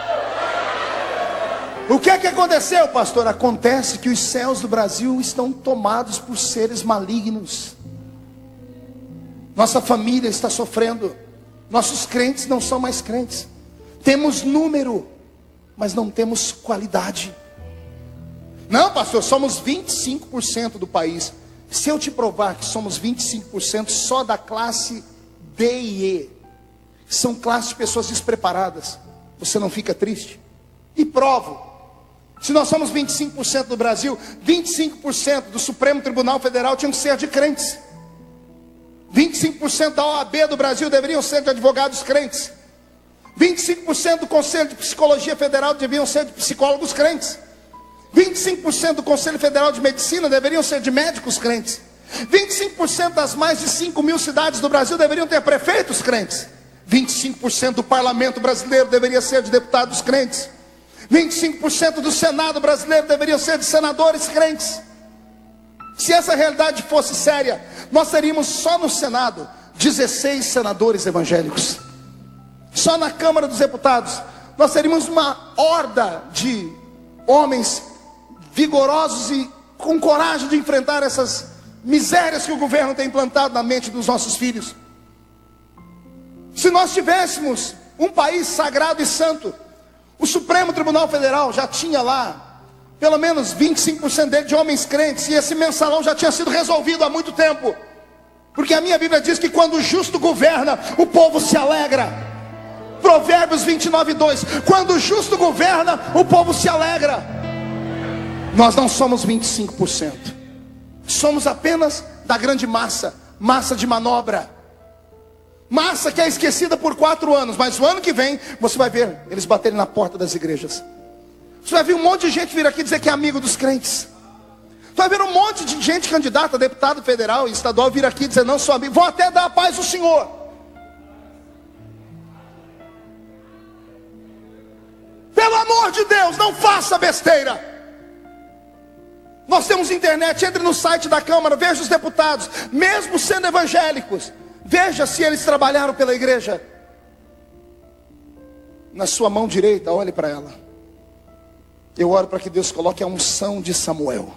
O que é que aconteceu, pastor? Acontece que os céus do Brasil estão tomados por seres malignos. Nossa família está sofrendo. Nossos crentes não são mais crentes. Temos número, mas não temos qualidade. Não, pastor, somos 25% do país. Se eu te provar que somos 25% só da classe D e E, são classes de pessoas despreparadas, você não fica triste? E provo. Se nós somos 25% do Brasil, 25% do Supremo Tribunal Federal tinham que ser de crentes. 25% da OAB do Brasil deveriam ser de advogados crentes. 25% do Conselho de Psicologia Federal deveriam ser de psicólogos crentes. 25% do Conselho Federal de Medicina deveriam ser de médicos crentes. 25% das mais de 5 mil cidades do Brasil deveriam ter prefeitos crentes. 25% do parlamento brasileiro deveria ser de deputados crentes. 25% do Senado brasileiro deveria ser de senadores crentes. Se essa realidade fosse séria, nós teríamos só no Senado 16 senadores evangélicos. Só na Câmara dos Deputados nós teríamos uma horda de homens vigorosos e com coragem de enfrentar essas misérias que o governo tem implantado na mente dos nossos filhos. Se nós tivéssemos um país sagrado e santo, o Supremo Tribunal Federal já tinha lá pelo menos 25% dele de homens crentes, e esse mensalão já tinha sido resolvido há muito tempo. Porque a minha Bíblia diz que quando o justo governa, o povo se alegra. Provérbios 29:2. Quando o justo governa, o povo se alegra. Nós não somos 25%. Somos apenas da grande massa. Massa de manobra. Massa que é esquecida por 4 anos. Mas o ano que vem, você vai ver eles baterem na porta das igrejas. Você vai ver um monte de gente vir aqui dizer que é amigo dos crentes. Vai ver um monte de gente candidata a deputado federal e estadual vir aqui dizer, não sou amigo, vou até dar a paz ao Senhor. Pelo amor de Deus, não faça besteira. Nós temos internet, entre no site da Câmara, veja os deputados, mesmo sendo evangélicos, veja se eles trabalharam pela igreja. Na sua mão direita, olhe para ela. Eu oro para que Deus coloque a unção de Samuel.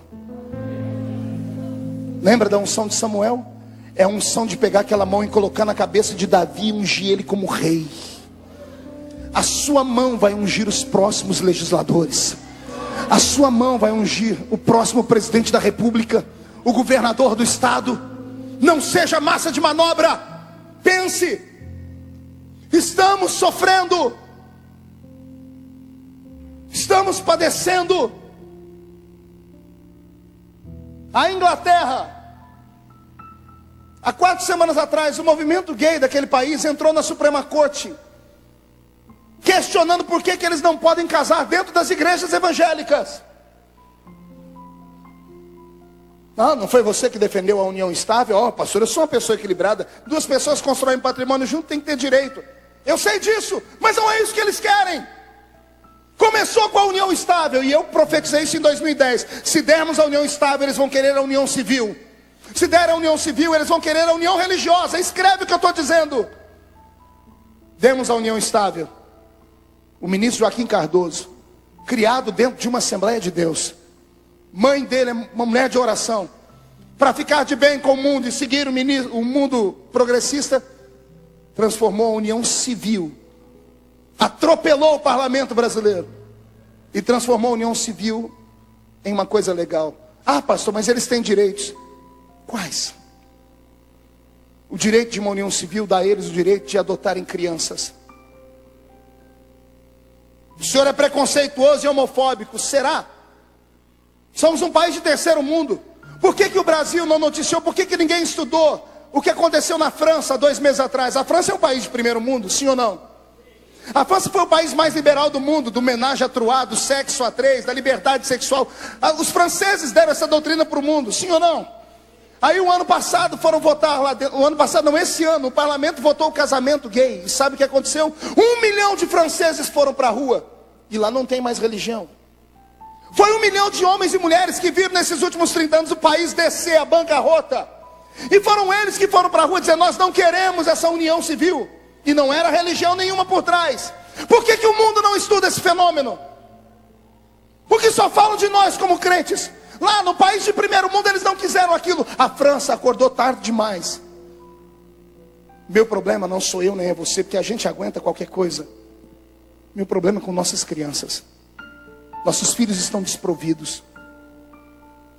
Lembra da unção de Samuel? É a unção de pegar aquela mão e colocar na cabeça de Davi e ungir ele como rei. A sua mão vai ungir os próximos legisladores. A sua mão vai ungir o próximo presidente da república, o governador do estado. Não seja massa de manobra. Pense. Estamos sofrendo. Estamos padecendo. A Inglaterra, há 4 semanas atrás, o movimento gay daquele país entrou na Suprema Corte, questionando por que eles não podem casar dentro das igrejas evangélicas. Não foi você que defendeu a união estável? Pastor, eu sou uma pessoa equilibrada. 2 pessoas constroem patrimônio junto, tem que ter direito. Eu sei disso, mas não é isso que eles querem. Começou com a união estável, e eu profetizei isso em 2010. Se dermos a união estável, eles vão querer a união civil. Se der a união civil, eles vão querer a união religiosa. Escreve o que eu estou dizendo. Demos a união estável. O ministro Joaquim Cardoso, criado dentro de uma Assembleia de Deus, mãe dele é uma mulher de oração, para ficar de bem com o mundo e seguir o mundo progressista, transformou a união civil, atropelou o parlamento brasileiro e transformou a união civil em uma coisa legal. Pastor, mas eles têm direitos. Quais? O direito de uma união civil dá a eles o direito de adotarem crianças. O senhor é preconceituoso e homofóbico. Será? Somos um país de terceiro mundo. Por que o Brasil não noticiou? Por que ninguém estudou o que aconteceu na França há 2 meses atrás? A França é um país de primeiro mundo, sim ou não? A França foi o país mais liberal do mundo, do ménage à trois, do sexo a 3, da liberdade sexual. Os franceses deram essa doutrina para o mundo, sim ou não? Aí o ano passado foram votar lá dentro, esse ano, o parlamento votou o casamento gay. E sabe o que aconteceu? 1 milhão de franceses foram para a rua. E lá não tem mais religião. Foi 1 milhão de homens e mulheres que viram nesses últimos 30 anos o país descer a bancarrota. E foram eles que foram para a rua dizer, nós não queremos essa união civil. E não era religião nenhuma por trás. Por que o mundo não estuda esse fenômeno? Porque só falam de nós como crentes. Lá no país de primeiro mundo eles não quiseram aquilo. A França acordou tarde demais. Meu problema não sou eu nem é você, porque a gente aguenta qualquer coisa. Meu problema é com nossas crianças. Nossos filhos estão desprovidos.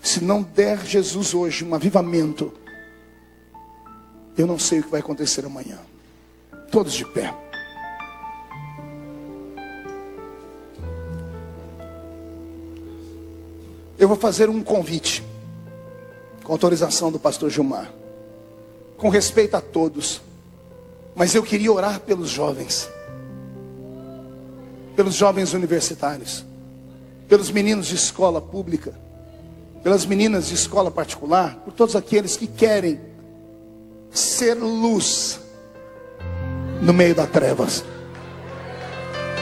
Se não der Jesus hoje um avivamento, eu não sei o que vai acontecer amanhã. Todos de pé. Eu vou fazer um convite, com autorização do pastor Gilmar, com respeito a todos, mas eu queria orar pelos jovens universitários, pelos meninos de escola pública, pelas meninas de escola particular, por todos aqueles que querem ser luz no meio das trevas.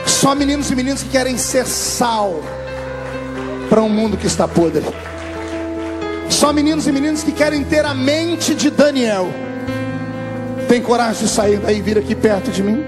Só meninos e meninas que querem ser sal para um mundo que está podre. Só meninos e meninas que querem ter a mente de Daniel. Tem coragem de sair daí e vir aqui perto de mim?